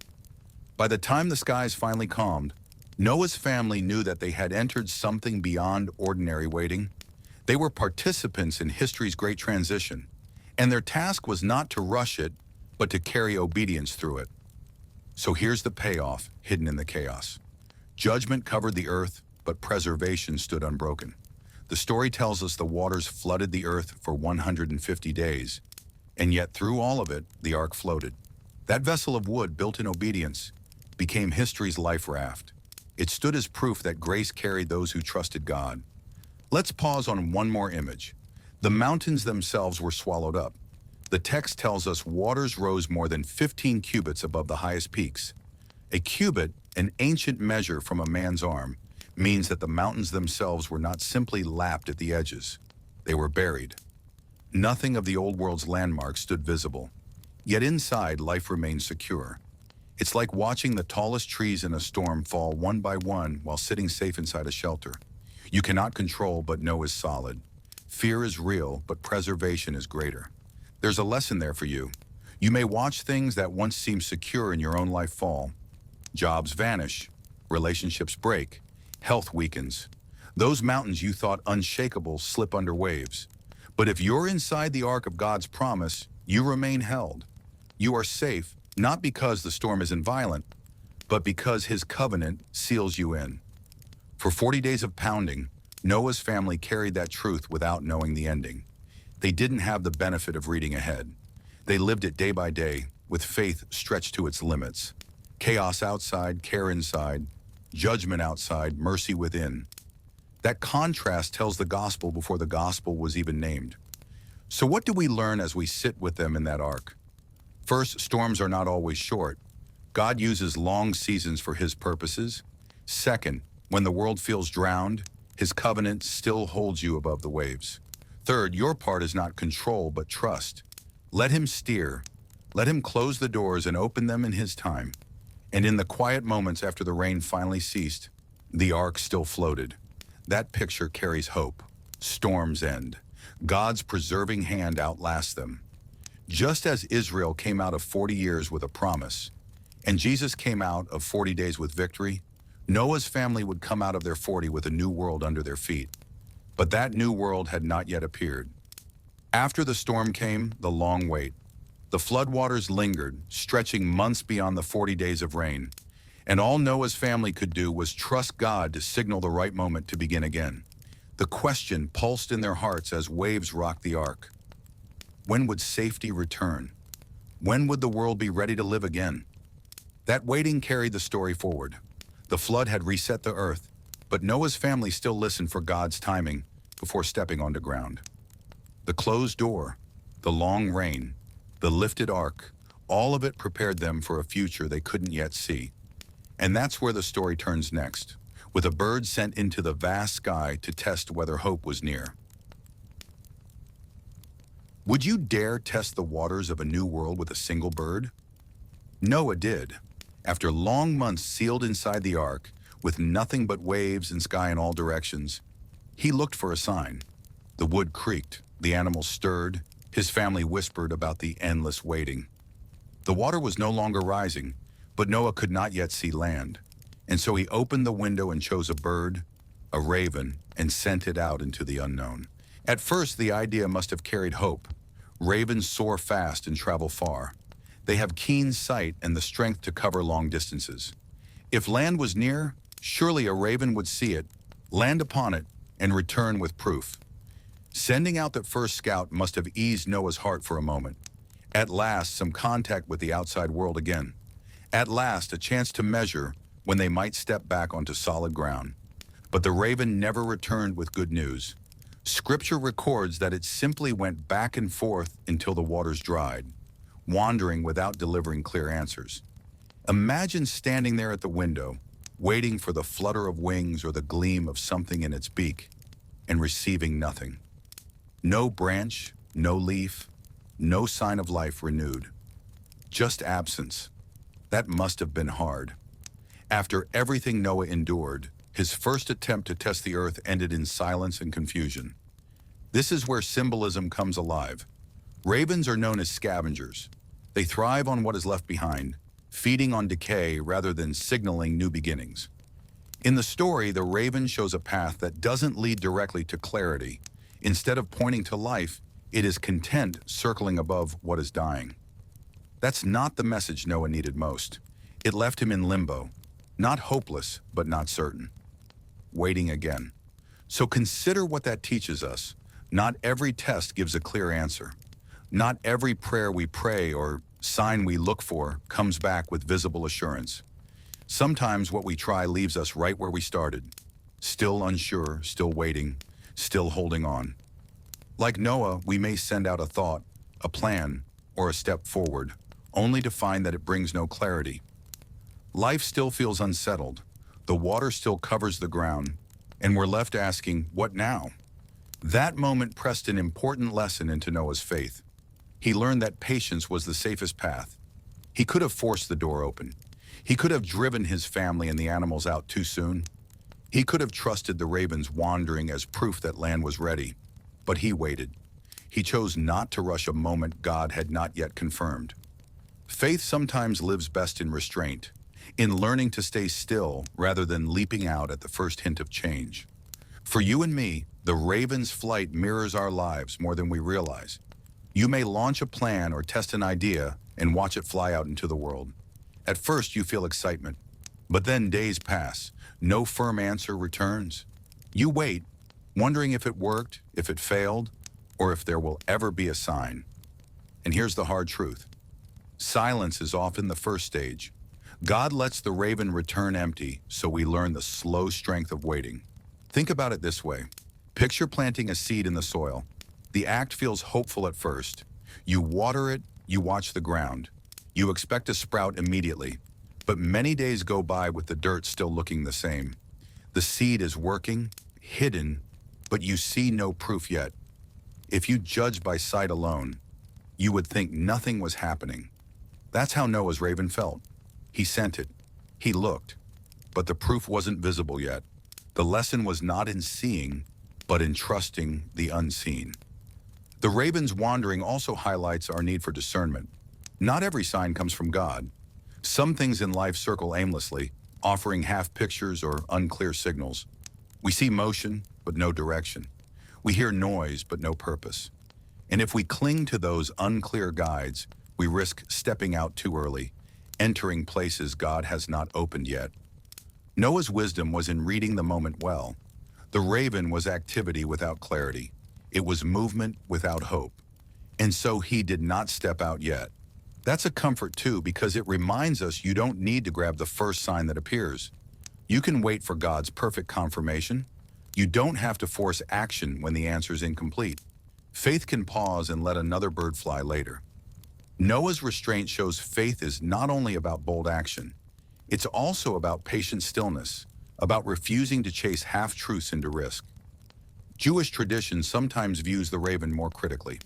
By the time the skies finally calmed, Noah's family knew that they had entered something beyond ordinary waiting. They were participants in history's great transition, and their task was not to rush it, but to carry obedience through it. So here's the payoff hidden in the chaos. Judgment covered the earth, but preservation stood unbroken. The story tells us the waters flooded the earth for 150 days, and yet through all of it, the ark floated. That vessel of wood built in obedience became history's life raft. It stood as proof that grace carried those who trusted God. Let's pause on one more image. The mountains themselves were swallowed up. The text tells us waters rose more than 15 cubits above the highest peaks. A cubit, an ancient measure from a man's arm, means that the mountains themselves were not simply lapped at the edges. They were buried. Nothing of the old world's landmarks stood visible. Yet inside, life remained secure. It's like watching the tallest trees in a storm fall one by one while sitting safe inside a shelter. You cannot control but know is solid. Fear is real, but preservation is greater. There's a lesson there for you. You may watch things that once seemed secure in your own life fall. Jobs vanish, relationships break, health weakens. Those mountains you thought unshakable slip under waves. But if you're inside the ark of God's promise, you remain held. You are safe, not because the storm isn't violent, but because his covenant seals you in. For 40 days of pounding, Noah's family carried that truth without knowing the ending. They didn't have the benefit of reading ahead. They lived it day by day, with faith stretched to its limits. Chaos outside, care inside, judgment outside, mercy within. That contrast tells the gospel before the gospel was even named. So what do we learn as we sit with them in that ark? First, storms are not always short. God uses long seasons for his purposes. Second, when the world feels drowned, his covenant still holds you above the waves. Third, your part is not control, but trust. Let him steer. Let him close the doors and open them in his time. And in the quiet moments after the rain finally ceased, the ark still floated. That picture carries hope. Storms end. God's preserving hand outlasts them. Just as Israel came out of 40 years with a promise, and Jesus came out of 40 days with victory, Noah's family would come out of their 40 with a new world under their feet. But that new world had not yet appeared. After the storm came, the long wait. The floodwaters lingered, stretching months beyond the 40 days of rain. And all Noah's family could do was trust God to signal the right moment to begin again. The question pulsed in their hearts as waves rocked the ark. When would safety return? When would the world be ready to live again? That waiting carried the story forward. The flood had reset the earth, but Noah's family still listened for God's timing before stepping onto ground. The closed door, the long rain, the lifted ark, all of it prepared them for a future they couldn't yet see. And that's where the story turns next, with a bird sent into the vast sky to test whether hope was near. Would you dare test the waters of a new world with a single bird? Noah did. After long months sealed inside the ark, with nothing but waves and sky in all directions, he looked for a sign. The wood creaked, the animals stirred, his family whispered about the endless waiting. The water was no longer rising, but Noah could not yet see land. And so he opened the window and chose a bird, a raven, and sent it out into the unknown. At first, the idea must have carried hope. Ravens soar fast and travel far. They have keen sight and the strength to cover long distances. If land was near, surely a raven would see it, land upon it, and return with proof. Sending out that first scout must have eased Noah's heart for a moment. At last, some contact with the outside world again. At last, a chance to measure when they might step back onto solid ground. But the raven never returned with good news. Scripture records that it simply went back and forth until the waters dried, wandering without delivering clear answers. Imagine standing there at the window, waiting for the flutter of wings or the gleam of something in its beak, and receiving nothing. No branch, no leaf, no sign of life renewed. Just absence. That must have been hard. After everything Noah endured, his first attempt to test the earth ended in silence and confusion. This is where symbolism comes alive. Ravens are known as scavengers. They thrive on what is left behind, feeding on decay rather than signaling new beginnings. In the story, the raven shows a path that doesn't lead directly to clarity. Instead of pointing to life, it is content circling above what is dying. That's not the message Noah needed most. It left him in limbo, not hopeless, but not certain. Waiting again. So consider what that teaches us. Not every test gives a clear answer. Not every prayer we pray or sign we look for comes back with visible assurance. Sometimes what we try leaves us right where we started, still unsure, still waiting, still holding on. Like Noah, we may send out a thought, a plan, or a step forward, only to find that it brings no clarity. Life still feels unsettled, the water still covers the ground, and we're left asking, what now? That moment pressed an important lesson into Noah's faith. He learned that patience was the safest path. He could have forced the door open. He could have driven his family and the animals out too soon. He could have trusted the ravens wandering as proof that land was ready. But he waited. He chose not to rush a moment God had not yet confirmed. Faith sometimes lives best in restraint, in learning to stay still rather than leaping out at the first hint of change. For you and me, the raven's flight mirrors our lives more than we realize. You may launch a plan or test an idea and watch it fly out into the world. At first, you feel excitement, but then days pass. No firm answer returns. You wait, wondering if it worked, if it failed, or if there will ever be a sign. And here's the hard truth. Silence is often the first stage. God lets the raven return empty so we learn the slow strength of waiting. Think about it this way. Picture planting a seed in the soil. The act feels hopeful at first. You water it, you watch the ground. You expect a sprout immediately, but many days go by with the dirt still looking the same. The seed is working, hidden, but you see no proof yet. If you judge by sight alone, you would think nothing was happening. That's how Noah's raven felt. He sent it. He looked. But the proof wasn't visible yet. The lesson was not in seeing, but in trusting the unseen. The raven's wandering also highlights our need for discernment. Not every sign comes from God. Some things in life circle aimlessly, offering half pictures or unclear signals. We see motion, but no direction. We hear noise, but no purpose. And if we cling to those unclear guides, we risk stepping out too early, entering places God has not opened yet. Noah's wisdom was in reading the moment well. The raven was activity without clarity. It was movement without hope. And so he did not step out yet. That's a comfort too, because it reminds us you don't need to grab the first sign that appears. You can wait for God's perfect confirmation. You don't have to force action when the answer is incomplete. Faith can pause and let another bird fly later. Noah's restraint shows faith is not only about bold action, it's also about patient stillness, about refusing to chase half-truths into risk. Jewish tradition sometimes views the raven more critically.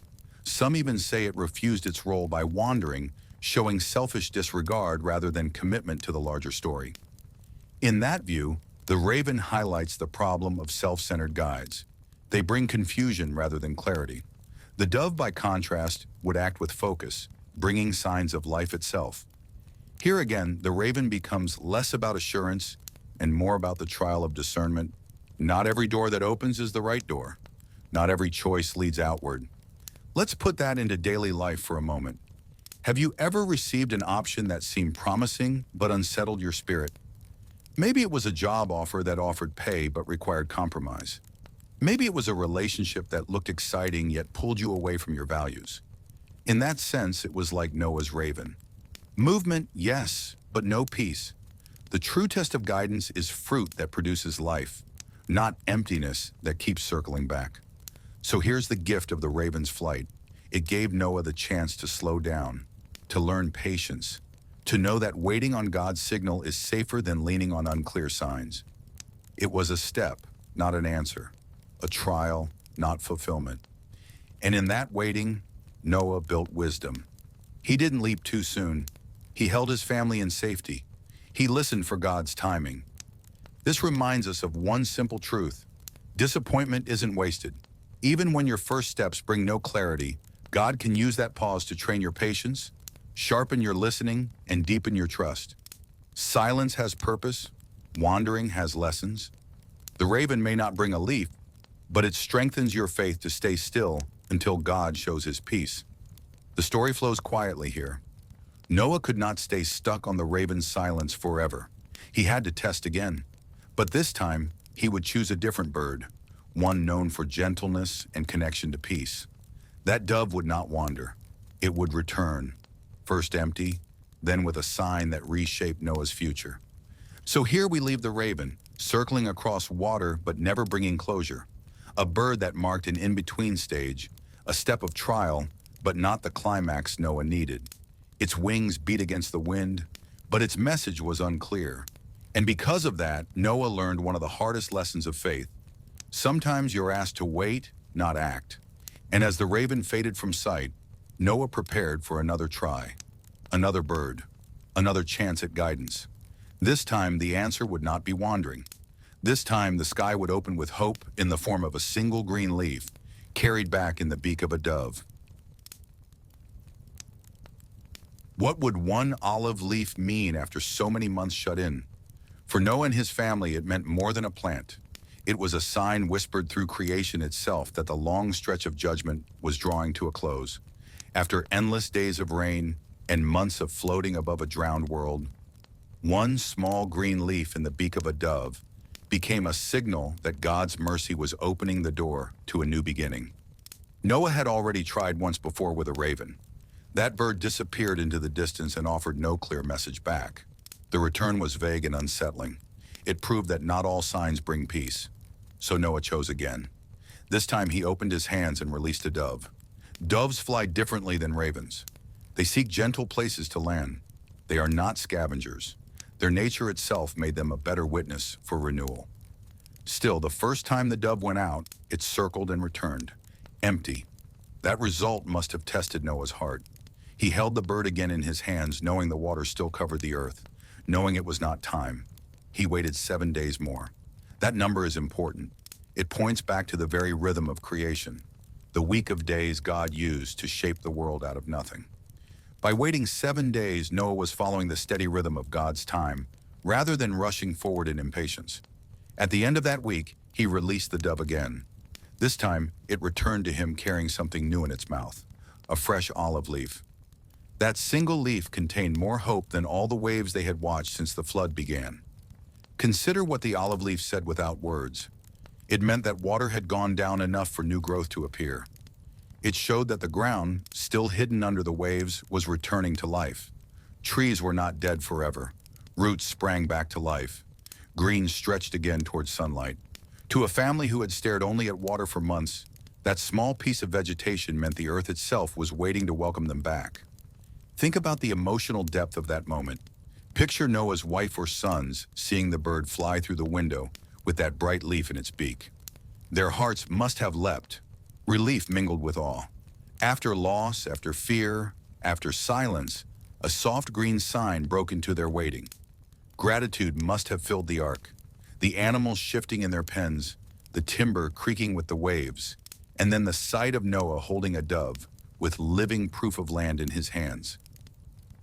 Some even say it refused its role by wandering, showing selfish disregard rather than commitment to the larger story. In that view, the raven highlights the problem of self-centered guides. They bring confusion rather than clarity. The dove, by contrast, would act with focus, bringing signs of life itself. Here again, the raven becomes less about assurance and more about the trial of discernment. Not every door that opens is the right door. Not every choice leads outward. Let's put that into daily life for a moment. Have you ever received an option that seemed promising but unsettled your spirit? Maybe it was a job offer that offered pay but required compromise. Maybe it was a relationship that looked exciting yet pulled you away from your values. In that sense, it was like Noah's raven. Movement, yes, but no peace. The true test of guidance is fruit that produces life, not emptiness that keeps circling back. So here's the gift of the raven's flight. It gave Noah the chance to slow down, to learn patience, to know that waiting on God's signal is safer than leaning on unclear signs. It was a step, not an answer, a trial, not fulfillment. And in that waiting, Noah built wisdom. He didn't leap too soon. He held his family in safety. He listened for God's timing. This reminds us of one simple truth. Disappointment isn't wasted. Even when your first steps bring no clarity, God can use that pause to train your patience, sharpen your listening, and deepen your trust. Silence has purpose. Wandering has lessons. The raven may not bring a leaf, but it strengthens your faith to stay still until God shows his peace. The story flows quietly here. Noah could not stay stuck on the raven's silence forever. He had to test again. But this time, he would choose a different bird, one known for gentleness and connection to peace. That dove would not wander. It would return, first empty, then with a sign that reshaped Noah's future. So here we leave the raven, circling across water but never bringing closure. A bird that marked an in-between stage, a step of trial, but not the climax Noah needed. Its wings beat against the wind, but its message was unclear. And because of that, Noah learned one of the hardest lessons of faith. Sometimes you're asked to wait, not act. And as the raven faded from sight, Noah prepared for another try, another bird, another chance at guidance. This time, the answer would not be wandering. This time, the sky would open with hope in the form of a single green leaf, carried back in the beak of a dove. What would one olive leaf mean after so many months shut in? For Noah and his family, it meant more than a plant. It was a sign whispered through creation itself that the long stretch of judgment was drawing to a close. After endless days of rain and months of floating above a drowned world, one small green leaf in the beak of a dove became a signal that God's mercy was opening the door to a new beginning. Noah had already tried once before with a raven. That bird disappeared into the distance and offered no clear message back. The return was vague and unsettling. It proved that not all signs bring peace. So Noah chose again. This time he opened his hands and released a dove. Doves fly differently than ravens. They seek gentle places to land. They are not scavengers. Their nature itself made them a better witness for renewal. Still, the first time the dove went out, it circled and returned, empty. That result must have tested Noah's heart. He held the bird again in his hands, knowing the water still covered the earth, knowing it was not time. He waited 7 days more. That number is important. It points back to the very rhythm of creation, the week of days God used to shape the world out of nothing. By waiting 7 days, Noah was following the steady rhythm of God's time, rather than rushing forward in impatience. At the end of that week, he released the dove again. This time, it returned to him carrying something new in its mouth, a fresh olive leaf. That single leaf contained more hope than all the waves they had watched since the flood began. Consider what the olive leaf said without words. It meant that water had gone down enough for new growth to appear. It showed that the ground, still hidden under the waves, was returning to life. Trees were not dead forever. Roots sprang back to life. Green stretched again towards sunlight. To a family who had stared only at water for months, that small piece of vegetation meant the earth itself was waiting to welcome them back. Think about the emotional depth of that moment. Picture Noah's wife or sons seeing the bird fly through the window with that bright leaf in its beak. Their hearts must have leapt, relief mingled with awe. After loss, after fear, after silence, a soft green sign broke into their waiting. Gratitude must have filled the ark, the animals shifting in their pens, the timber creaking with the waves, and then the sight of Noah holding a dove with living proof of land in his hands.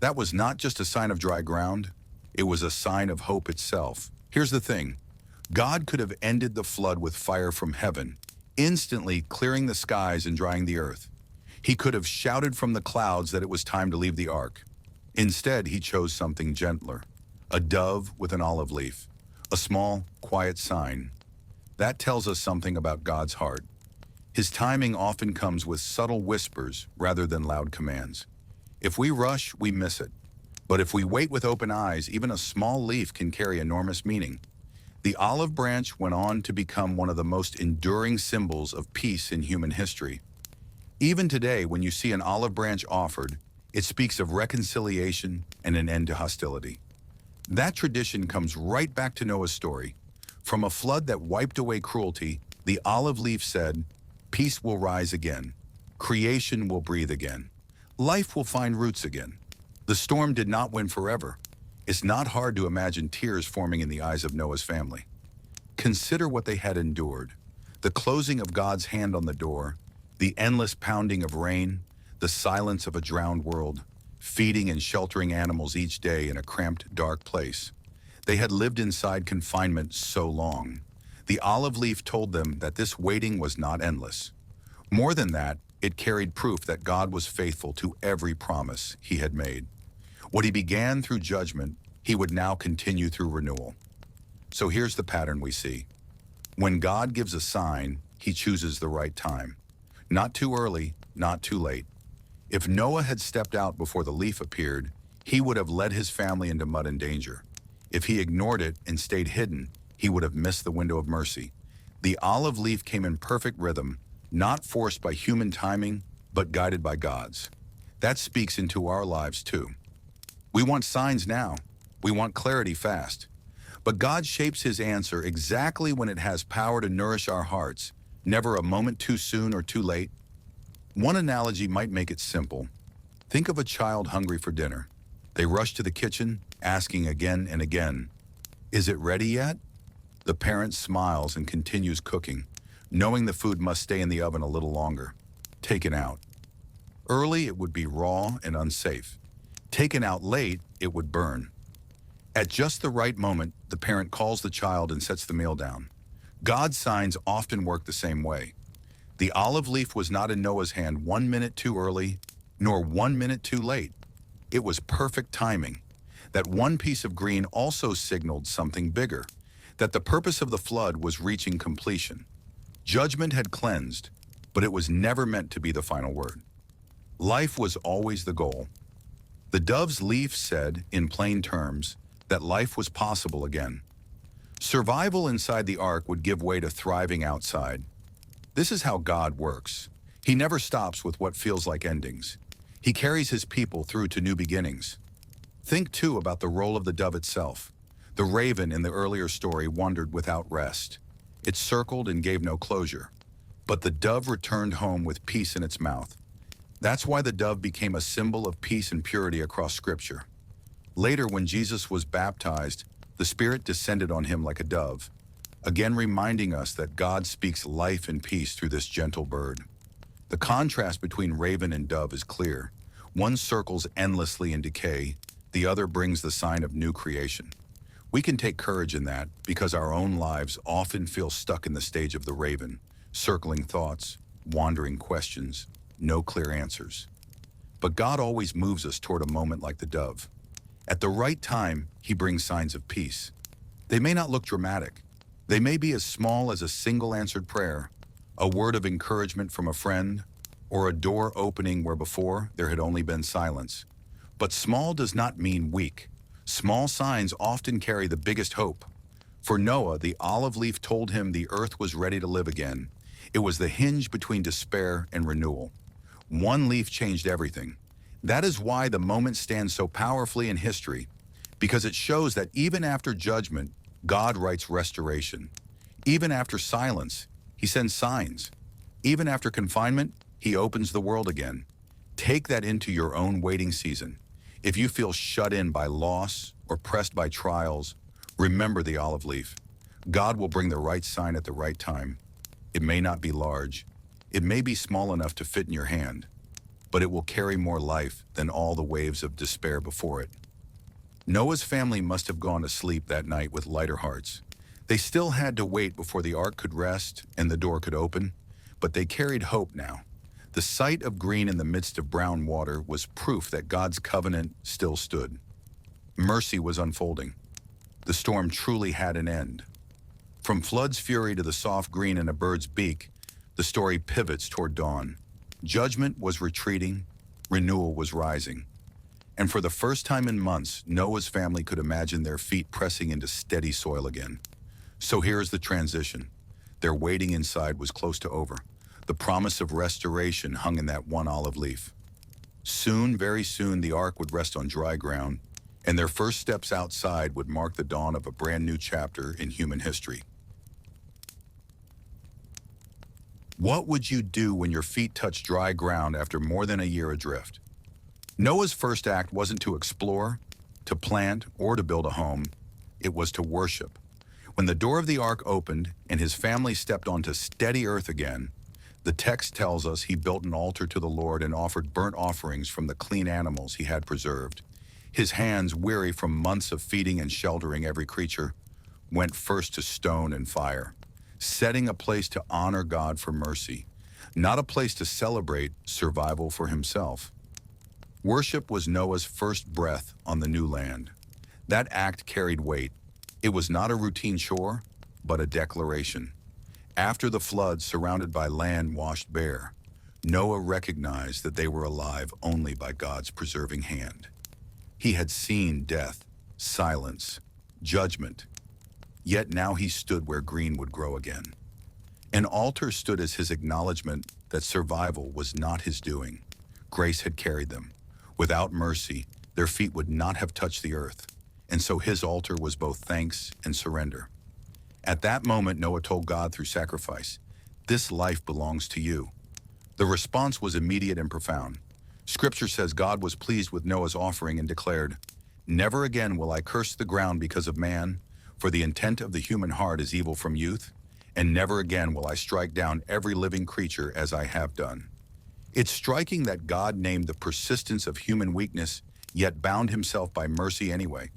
That was not just a sign of dry ground, it was a sign of hope itself. Here's the thing, God could have ended the flood with fire from heaven, instantly clearing the skies and drying the earth. He could have shouted from the clouds that it was time to leave the ark. Instead, he chose something gentler, a dove with an olive leaf, a small, quiet sign. That tells us something about God's heart. His timing often comes with subtle whispers rather than loud commands. If we rush, we miss it. But if we wait with open eyes, even a small leaf can carry enormous meaning. The olive branch went on to become one of the most enduring symbols of peace in human history. Even today, when you see an olive branch offered, it speaks of reconciliation and an end to hostility. That tradition comes right back to Noah's story. From a flood that wiped away cruelty, the olive leaf said, "Peace will rise again. Creation will breathe again. Life will find roots again." The storm did not win forever. It's not hard to imagine tears forming in the eyes of Noah's family. Consider what they had endured. The closing of God's hand on the door, the endless pounding of rain, the silence of a drowned world, feeding and sheltering animals each day in a cramped, dark place. They had lived inside confinement so long. The olive leaf told them that this waiting was not endless. More than that, it carried proof that God was faithful to every promise he had made. What he began through judgment, he would now continue through renewal. So here's the pattern we see. When God gives a sign, he chooses the right time. Not too early, not too late. If Noah had stepped out before the leaf appeared, he would have led his family into mud and danger. If he ignored it and stayed hidden, he would have missed the window of mercy. The olive leaf came in perfect rhythm, not forced by human timing, but guided by God's. That speaks into our lives too. We want signs now. We want clarity fast. But God shapes his answer exactly when it has power to nourish our hearts, never a moment too soon or too late. One analogy might make it simple. Think of a child hungry for dinner. They rush to the kitchen, asking again and again, "Is it ready yet?" The parent smiles and continues cooking, knowing the food must stay in the oven a little longer. Taken out early, it would be raw and unsafe. Taken out late, it would burn. At just the right moment, the parent calls the child and sets the meal down. God's signs often work the same way. The olive leaf was not in Noah's hand 1 minute too early, nor 1 minute too late. It was perfect timing. That one piece of green also signaled something bigger, that the purpose of the flood was reaching completion. Judgment had cleansed, but it was never meant to be the final word. Life was always the goal. The dove's leaf said, in plain terms, that life was possible again. Survival inside the ark would give way to thriving outside. This is how God works. He never stops with what feels like endings. He carries his people through to new beginnings. Think too about the role of the dove itself. The raven in the earlier story wandered without rest. It circled and gave no closure. But the dove returned home with peace in its mouth. That's why the dove became a symbol of peace and purity across Scripture. Later, when Jesus was baptized, the Spirit descended on him like a dove, again reminding us that God speaks life and peace through this gentle bird. The contrast between raven and dove is clear. One circles endlessly in decay, the other brings the sign of new creation. We can take courage in that because our own lives often feel stuck in the stage of the raven, circling thoughts, wandering questions, no clear answers. But God always moves us toward a moment like the dove. At the right time, he brings signs of peace. They may not look dramatic. They may be as small as a single answered prayer, a word of encouragement from a friend, or a door opening where before there had only been silence. But small does not mean weak. Small signs often carry the biggest hope. For Noah, the olive leaf told him the earth was ready to live again. It was the hinge between despair and renewal. One leaf changed everything. That is why the moment stands so powerfully in history, because it shows that even after judgment, God writes restoration. Even after silence, he sends signs. Even after confinement, he opens the world again. Take that into your own waiting season. If you feel shut in by loss or pressed by trials, remember the olive leaf. God will bring the right sign at the right time. It may not be large. It may be small enough to fit in your hand, but it will carry more life than all the waves of despair before it. Noah's family must have gone to sleep that night with lighter hearts. They still had to wait before the ark could rest and the door could open, but they carried hope now. The sight of green in the midst of brown water was proof that God's covenant still stood. Mercy was unfolding. The storm truly had an end. From flood's fury to the soft green in a bird's beak, the story pivots toward dawn. Judgment was retreating, renewal was rising. And for the first time in months, Noah's family could imagine their feet pressing into steady soil again. So here's the transition. Their waiting inside was close to over. The promise of restoration hung in that one olive leaf. Soon, very soon, the ark would rest on dry ground, and their first steps outside would mark the dawn of a brand new chapter in human history. What would you do when your feet touch dry ground after more than a year adrift? Noah's first act wasn't to explore, to plant, or to build a home. It was to worship. When the door of the ark opened and his family stepped onto steady earth again, the text tells us he built an altar to the Lord and offered burnt offerings from the clean animals he had preserved. His hands, weary from months of feeding and sheltering every creature, went first to stone and fire, setting a place to honor God for mercy, not a place to celebrate survival for himself. Worship was Noah's first breath on the new land. That act carried weight. It was not a routine chore, but a declaration. After the flood, surrounded by land washed bare, Noah recognized that they were alive only by God's preserving hand. He had seen death, silence, judgment, yet now he stood where green would grow again. An altar stood as his acknowledgement that survival was not his doing. Grace had carried them. Without mercy, their feet would not have touched the earth, and so his altar was both thanks and surrender. At that moment, Noah told God through sacrifice, "This life belongs to you." The response was immediate and profound. Scripture says God was pleased with Noah's offering and declared, "Never again will I curse the ground because of man, for the intent of the human heart is evil from youth, and never again will I strike down every living creature as I have done." It's striking that God named the persistence of human weakness, yet bound himself by mercy anyway.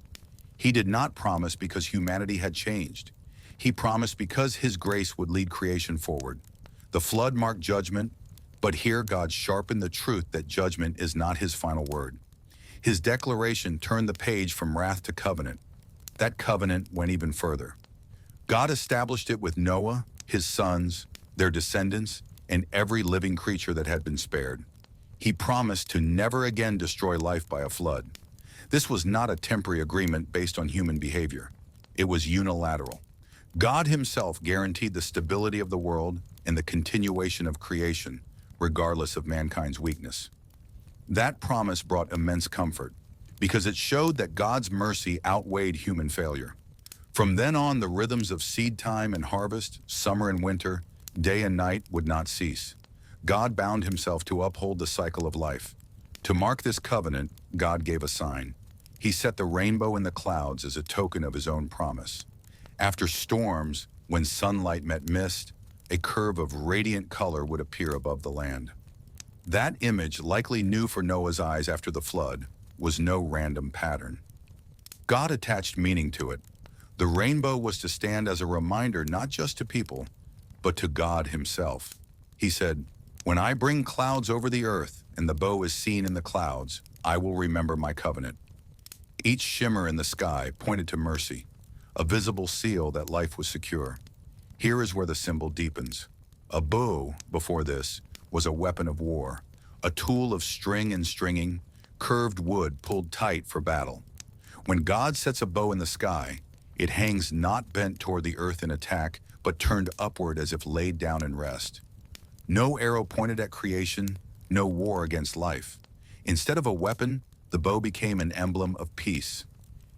He did not promise because humanity had changed. He promised because his grace would lead creation forward. The flood marked judgment, but here God sharpened the truth that judgment is not his final word. His declaration turned the page from wrath to covenant. That covenant went even further. God established it with Noah, his sons, their descendants, and every living creature that had been spared. He promised to never again destroy life by a flood. This was not a temporary agreement based on human behavior. It was unilateral. God himself guaranteed the stability of the world and the continuation of creation, regardless of mankind's weakness. That promise brought immense comfort, because it showed that God's mercy outweighed human failure. From then on, the rhythms of seed time and harvest, summer and winter, day and night would not cease. God bound himself to uphold the cycle of life. To mark this covenant, God gave a sign. He set the rainbow in the clouds as a token of his own promise. After storms, when sunlight met mist, a curve of radiant color would appear above the land. That image, likely new for Noah's eyes after the flood, was no random pattern. God attached meaning to it. The rainbow was to stand as a reminder not just to people, but to God himself. He said, "When I bring clouds over the earth and the bow is seen in the clouds, I will remember my covenant." Each shimmer in the sky pointed to mercy, a visible seal that life was secure. Here is where the symbol deepens. A bow, before this, was a weapon of war, a tool of string and stringing, curved wood pulled tight for battle. When God sets a bow in the sky, it hangs not bent toward the earth in attack, but turned upward as if laid down in rest. No arrow pointed at creation, no war against life. Instead of a weapon, the bow became an emblem of peace.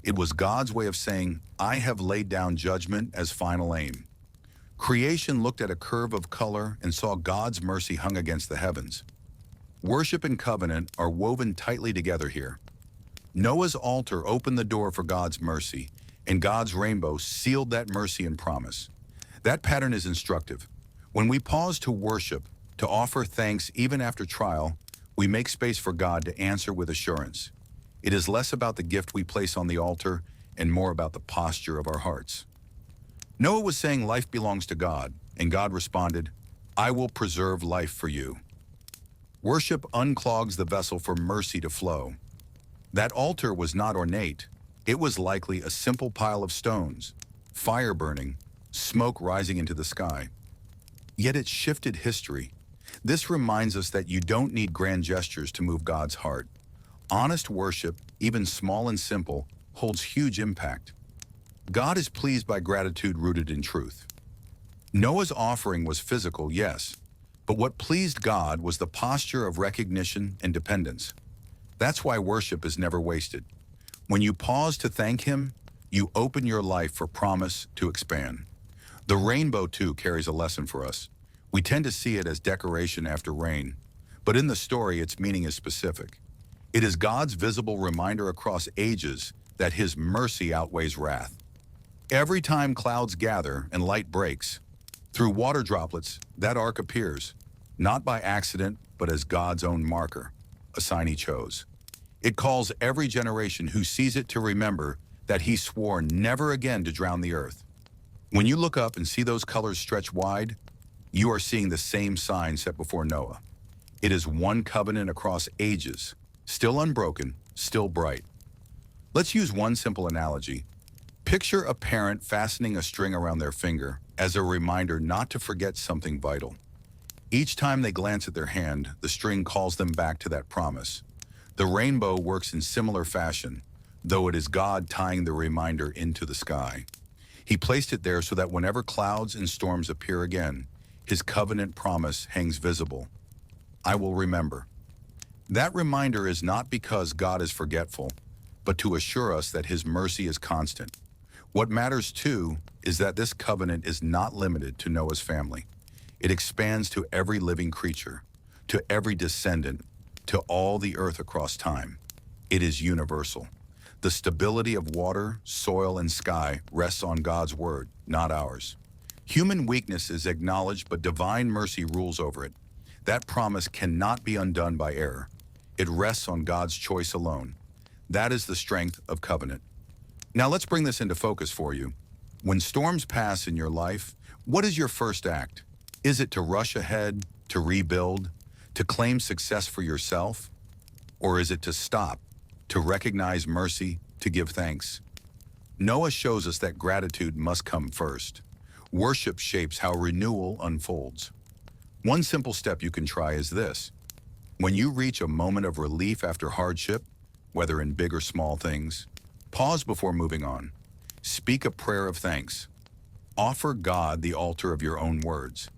It was God's way of saying, "I have laid down judgment as final aim." Creation looked at a curve of color and saw God's mercy hung against the heavens. Worship and covenant are woven tightly together here. Noah's altar opened the door for God's mercy, and God's rainbow sealed that mercy and promise. That pattern is instructive. When we pause to worship, to offer thanks even after trial, we make space for God to answer with assurance. It is less about the gift we place on the altar and more about the posture of our hearts. Noah was saying life belongs to God, and God responded, "I will preserve life for you." Worship unclogs the vessel for mercy to flow. That altar was not ornate. It was likely a simple pile of stones, fire burning, smoke rising into the sky. Yet it shifted history. This reminds us that you don't need grand gestures to move God's heart. Honest worship, even small and simple, holds huge impact. God is pleased by gratitude rooted in truth. Noah's offering was physical, yes, but what pleased God was the posture of recognition and dependence. That's why worship is never wasted. When you pause to thank him, you open your life for promise to expand. The rainbow, too, carries a lesson for us. We tend to see it as decoration after rain, but in the story, its meaning is specific. It is God's visible reminder across ages that his mercy outweighs wrath. Every time clouds gather and light breaks, through water droplets, that arc appears, not by accident, but as God's own marker, a sign he chose. It calls every generation who sees it to remember that he swore never again to drown the earth. When you look up and see those colors stretch wide, you are seeing the same sign set before Noah. It is one covenant across ages, still unbroken, still bright. Let's use one simple analogy. Picture a parent fastening a string around their finger as a reminder not to forget something vital. Each time they glance at their hand, the string calls them back to that promise. The rainbow works in similar fashion, though it is God tying the reminder into the sky. He placed it there so that whenever clouds and storms appear again, His covenant promise hangs visible. I will remember. That reminder is not because God is forgetful, but to assure us that his mercy is constant. What matters too is that this covenant is not limited to Noah's family. It expands to every living creature, to every descendant, to all the earth across time. It is universal. The stability of water, soil, and sky rests on God's word, not ours. Human weakness is acknowledged, but divine mercy rules over it. That promise cannot be undone by error. It rests on God's choice alone. That is the strength of covenant. Now let's bring this into focus for you. When storms pass in your life, what is your first act? Is it to rush ahead, to rebuild, to claim success for yourself? Or is it to stop, to recognize mercy, to give thanks? Noah shows us that gratitude must come first. Worship shapes how renewal unfolds. One simple step you can try is this. When you reach a moment of relief after hardship, whether in big or small things, pause before moving on. Speak a prayer of thanks. Offer God the altar of your own words.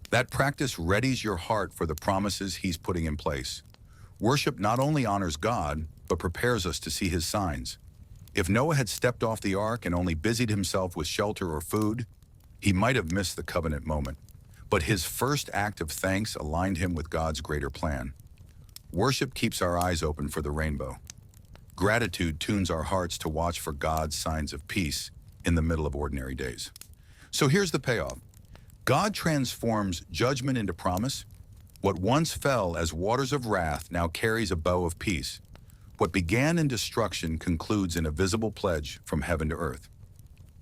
That practice readies your heart for the promises he's putting in place. Worship not only honors God, but prepares us to see his signs. If Noah had stepped off the ark and only busied himself with shelter or food, he might have missed the covenant moment. But his first act of thanks aligned him with God's greater plan. Worship keeps our eyes open for the rainbow. Gratitude tunes our hearts to watch for God's signs of peace in the middle of ordinary days. So here's the payoff. God transforms judgment into promise. What once fell as waters of wrath now carries a bow of peace. What began in destruction concludes in a visible pledge from heaven to earth.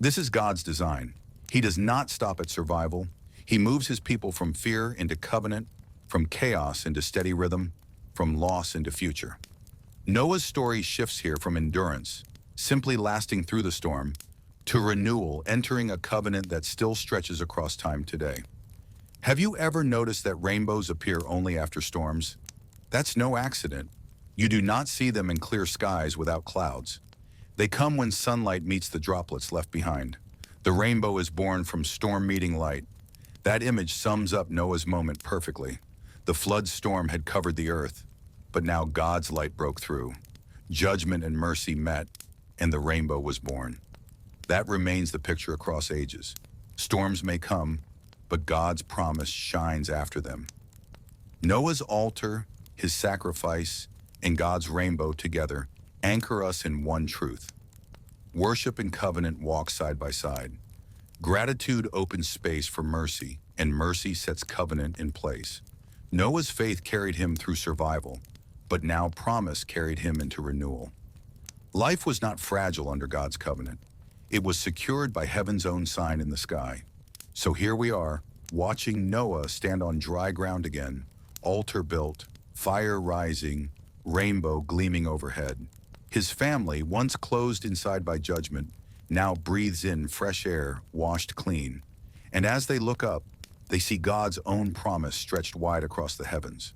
This is God's design. He does not stop at survival. He moves his people from fear into covenant, from chaos into steady rhythm, from loss into future. Noah's story shifts here from endurance, simply lasting through the storm, to renewal, entering a covenant that still stretches across time today. Have you ever noticed that rainbows appear only after storms? That's no accident. You do not see them in clear skies without clouds. They come when sunlight meets the droplets left behind. The rainbow is born from storm meeting light. That image sums up Noah's moment perfectly. The flood storm had covered the earth, but now God's light broke through. Judgment and mercy met, and the rainbow was born. That remains the picture across ages. Storms may come, but God's promise shines after them. Noah's altar, his sacrifice, and God's rainbow together anchor us in one truth. Worship and covenant walk side by side. Gratitude opens space for mercy, and mercy sets covenant in place. Noah's faith carried him through survival, but now promise carried him into renewal. Life was not fragile under God's covenant. It was secured by heaven's own sign in the sky. So here we are, watching Noah stand on dry ground again, altar built, fire rising, rainbow gleaming overhead. His family, once closed inside by judgment, now breathes in fresh air, washed clean. And as they look up, they see God's own promise stretched wide across the heavens.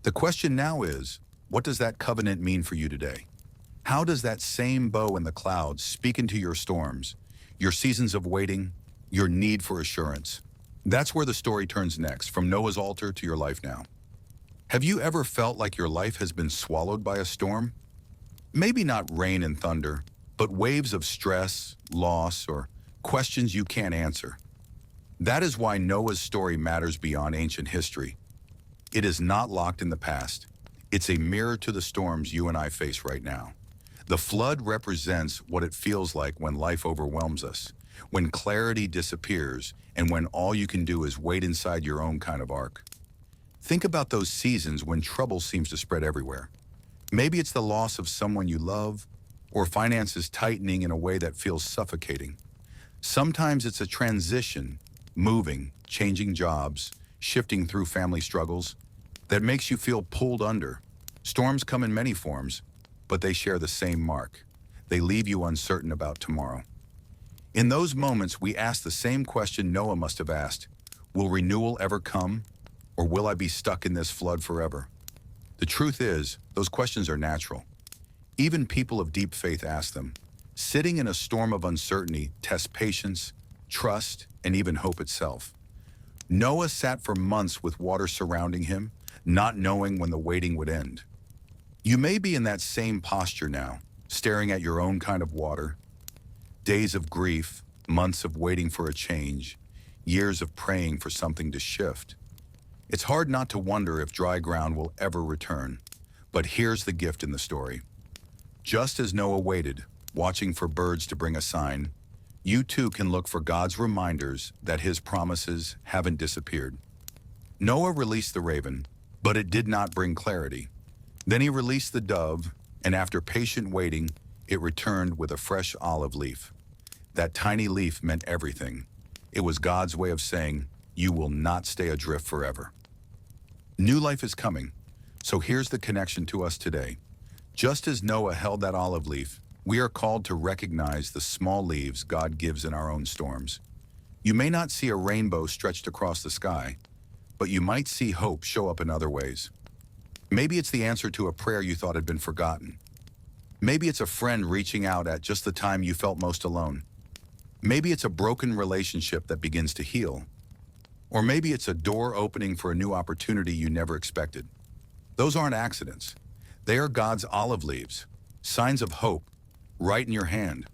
The question now is, what does that covenant mean for you today? How does that same bow in the clouds speak into your storms, your seasons of waiting, your need for assurance? That's where the story turns next, from Noah's altar to your life now. Have you ever felt like your life has been swallowed by a storm? Maybe not rain and thunder, but waves of stress, loss, or questions you can't answer. That is why Noah's story matters beyond ancient history. It is not locked in the past. It's a mirror to the storms you and I face right now. The flood represents what it feels like when life overwhelms us, when clarity disappears, and when all you can do is wait inside your own kind of ark. Think about those seasons when trouble seems to spread everywhere. Maybe it's the loss of someone you love, or finances tightening in a way that feels suffocating. Sometimes it's a transition, moving, changing jobs, shifting through family struggles, that makes you feel pulled under. Storms come in many forms, but they share the same mark. They leave you uncertain about tomorrow. In those moments, we ask the same question Noah must have asked. Will renewal ever come? Or will I be stuck in this flood forever? The truth is, those questions are natural. Even people of deep faith ask them. Sitting in a storm of uncertainty tests patience, trust, and even hope itself. Noah sat for months with water surrounding him, not knowing when the waiting would end. You may be in that same posture now, staring at your own kind of water. Days of grief, months of waiting for a change, years of praying for something to shift. It's hard not to wonder if dry ground will ever return. But here's the gift in the story. Just as Noah waited, watching for birds to bring a sign, you too can look for God's reminders that his promises haven't disappeared. Noah released the raven, but it did not bring clarity. Then he released the dove, and after patient waiting, it returned with a fresh olive leaf. That tiny leaf meant everything. It was God's way of saying, you will not stay adrift forever. New life is coming, so here's the connection to us today. Just as Noah held that olive leaf, we are called to recognize the small leaves God gives in our own storms. You may not see a rainbow stretched across the sky, but you might see hope show up in other ways. Maybe it's the answer to a prayer you thought had been forgotten. Maybe it's a friend reaching out at just the time you felt most alone. Maybe it's a broken relationship that begins to heal. Or maybe it's a door opening for a new opportunity you never expected. Those aren't accidents. They are God's olive leaves, signs of hope, right in your hand.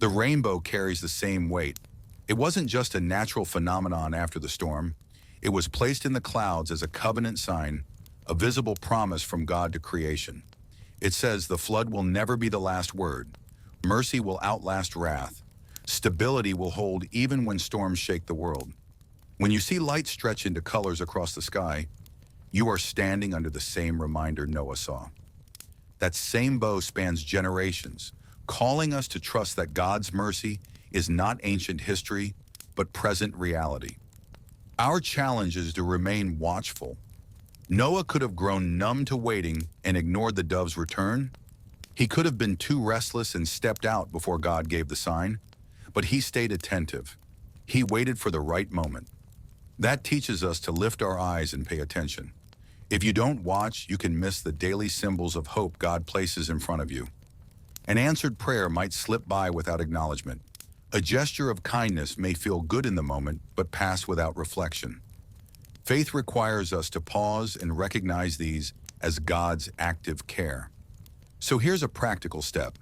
The rainbow carries the same weight. It wasn't just a natural phenomenon after the storm. It was placed in the clouds as a covenant sign, a visible promise from God to creation. It says the flood will never be the last word. Mercy will outlast wrath. Stability will hold even when storms shake the world. When you see light stretch into colors across the sky, you are standing under the same reminder Noah saw. That same bow spans generations, calling us to trust that God's mercy is not ancient history, but present reality. Our challenge is to remain watchful. Noah could have grown numb to waiting and ignored the dove's return. He could have been too restless and stepped out before God gave the sign, but he stayed attentive. He waited for the right moment. That teaches us to lift our eyes and pay attention. If you don't watch, you can miss the daily symbols of hope God places in front of you. An answered prayer might slip by without acknowledgement. A gesture of kindness may feel good in the moment, but pass without reflection. Faith requires us to pause and recognize these as God's active care. So here's a practical step.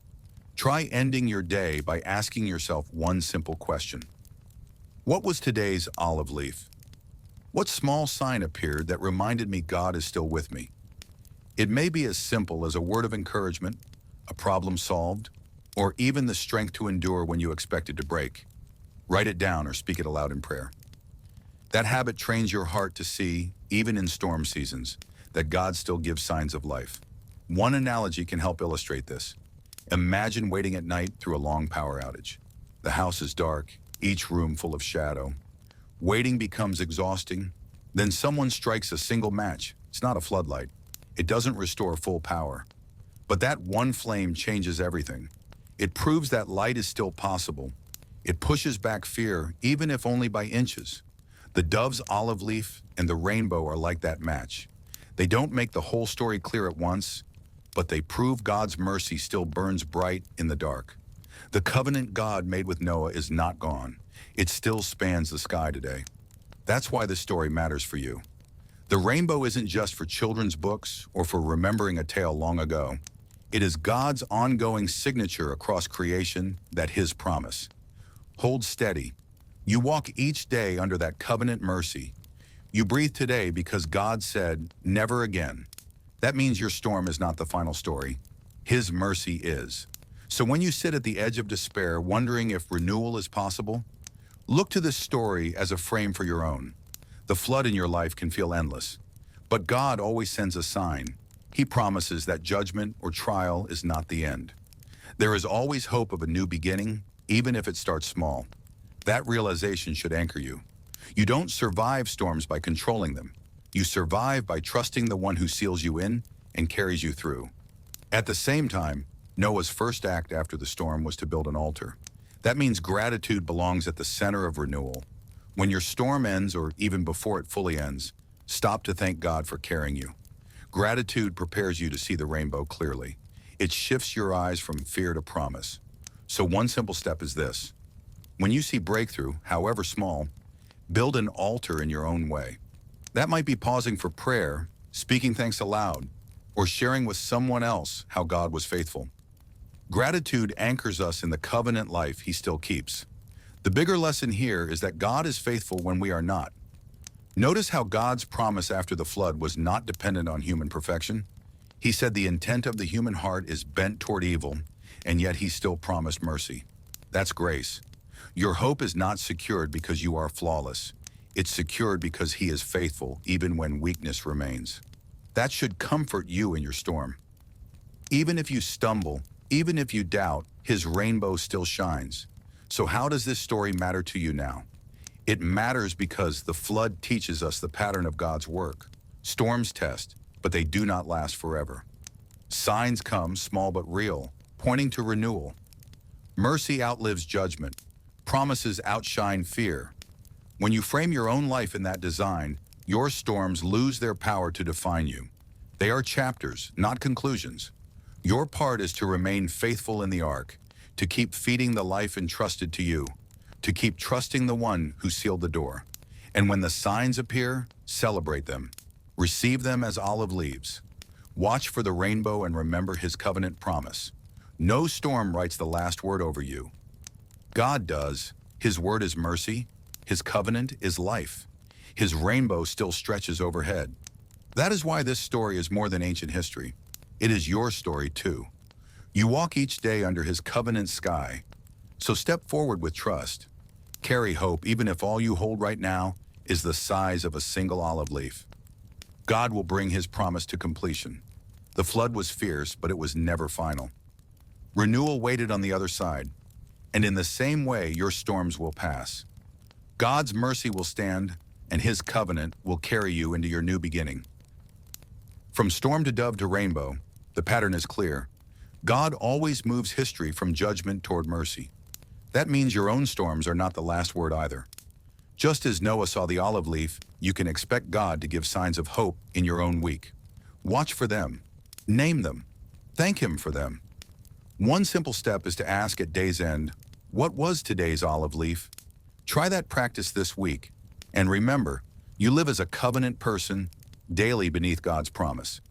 Try ending your day by asking yourself one simple question. What was today's olive leaf? What small sign appeared that reminded me God is still with me? It may be as simple as a word of encouragement, a problem solved, or even the strength to endure when you expected to break. Write it down or speak it aloud in prayer. That habit trains your heart to see, even in storm seasons, that God still gives signs of life. One analogy can help illustrate this. Imagine waiting at night through a long power outage. The house is dark, each room full of shadow. Waiting becomes exhausting. Then someone strikes a single match. It's not a floodlight. It doesn't restore full power. But that one flame changes everything. It proves that light is still possible. It pushes back fear, even if only by inches. The dove's olive leaf and the rainbow are like that match. They don't make the whole story clear at once, but they prove God's mercy still burns bright in the dark. The covenant God made with Noah is not gone. It still spans the sky today. That's why this story matters for you. The rainbow isn't just for children's books or for remembering a tale long ago. It is God's ongoing signature across creation, that his promise. Hold steady. You walk each day under that covenant mercy. You breathe today because God said, never again. That means your storm is not the final story. His mercy is. So when you sit at the edge of despair, wondering if renewal is possible, look to this story as a frame for your own. The flood in your life can feel endless, but God always sends a sign. He promises that judgment or trial is not the end. There is always hope of a new beginning, even if it starts small. That realization should anchor you. You don't survive storms by controlling them. You survive by trusting the one who seals you in and carries you through. At the same time, Noah's first act after the storm was to build an altar. That means gratitude belongs at the center of renewal. When your storm ends, or even before it fully ends, stop to thank God for carrying you. Gratitude prepares you to see the rainbow clearly. It shifts your eyes from fear to promise. So one simple step is this. When you see breakthrough, however small, Build an altar in your own way. That might be pausing for prayer, speaking thanks aloud, or sharing with someone else how God was faithful. Gratitude anchors us in the covenant life he still keeps. The bigger lesson here is that God is faithful when we are not. Notice how God's promise after the flood was not dependent on human perfection. He said the intent of the human heart is bent toward evil, and yet he still promised mercy. That's grace. Your hope is not secured because you are flawless. It's secured because he is faithful even when weakness remains. That should comfort you in your storm. Even if you stumble, even if you doubt, his rainbow still shines. So how does this story matter to you now? It matters because the flood teaches us the pattern of God's work. Storms test, but they do not last forever. Signs come, small but real, pointing to renewal. Mercy outlives judgment. Promises outshine fear. When you frame your own life in that design, your storms lose their power to define you. They are chapters, not conclusions. Your part is to remain faithful in the ark, to keep feeding the life entrusted to you, to keep trusting the one who sealed the door. And when the signs appear, celebrate them. Receive them as olive leaves. Watch for the rainbow and remember his covenant promise. No storm writes the last word over you. God does. His word is mercy. His covenant is life. His rainbow still stretches overhead. That is why this story is more than ancient history. It is your story too. You walk each day under his covenant sky. So step forward with trust. Carry hope even if all you hold right now is the size of a single olive leaf. God will bring his promise to completion. The flood was fierce, but it was never final. Renewal waited on the other side. And in the same way, your storms will pass. God's mercy will stand, and his covenant will carry you into your new beginning. From storm to dove to rainbow, the pattern is clear. God always moves history from judgment toward mercy. That means your own storms are not the last word either. Just as Noah saw the olive leaf, you can expect God to give signs of hope in your own week. Watch for them. Name them. Thank him for them. One simple step is to ask at day's end, what was today's olive leaf? Try that practice this week. And remember, you live as a covenant person, daily beneath God's promise.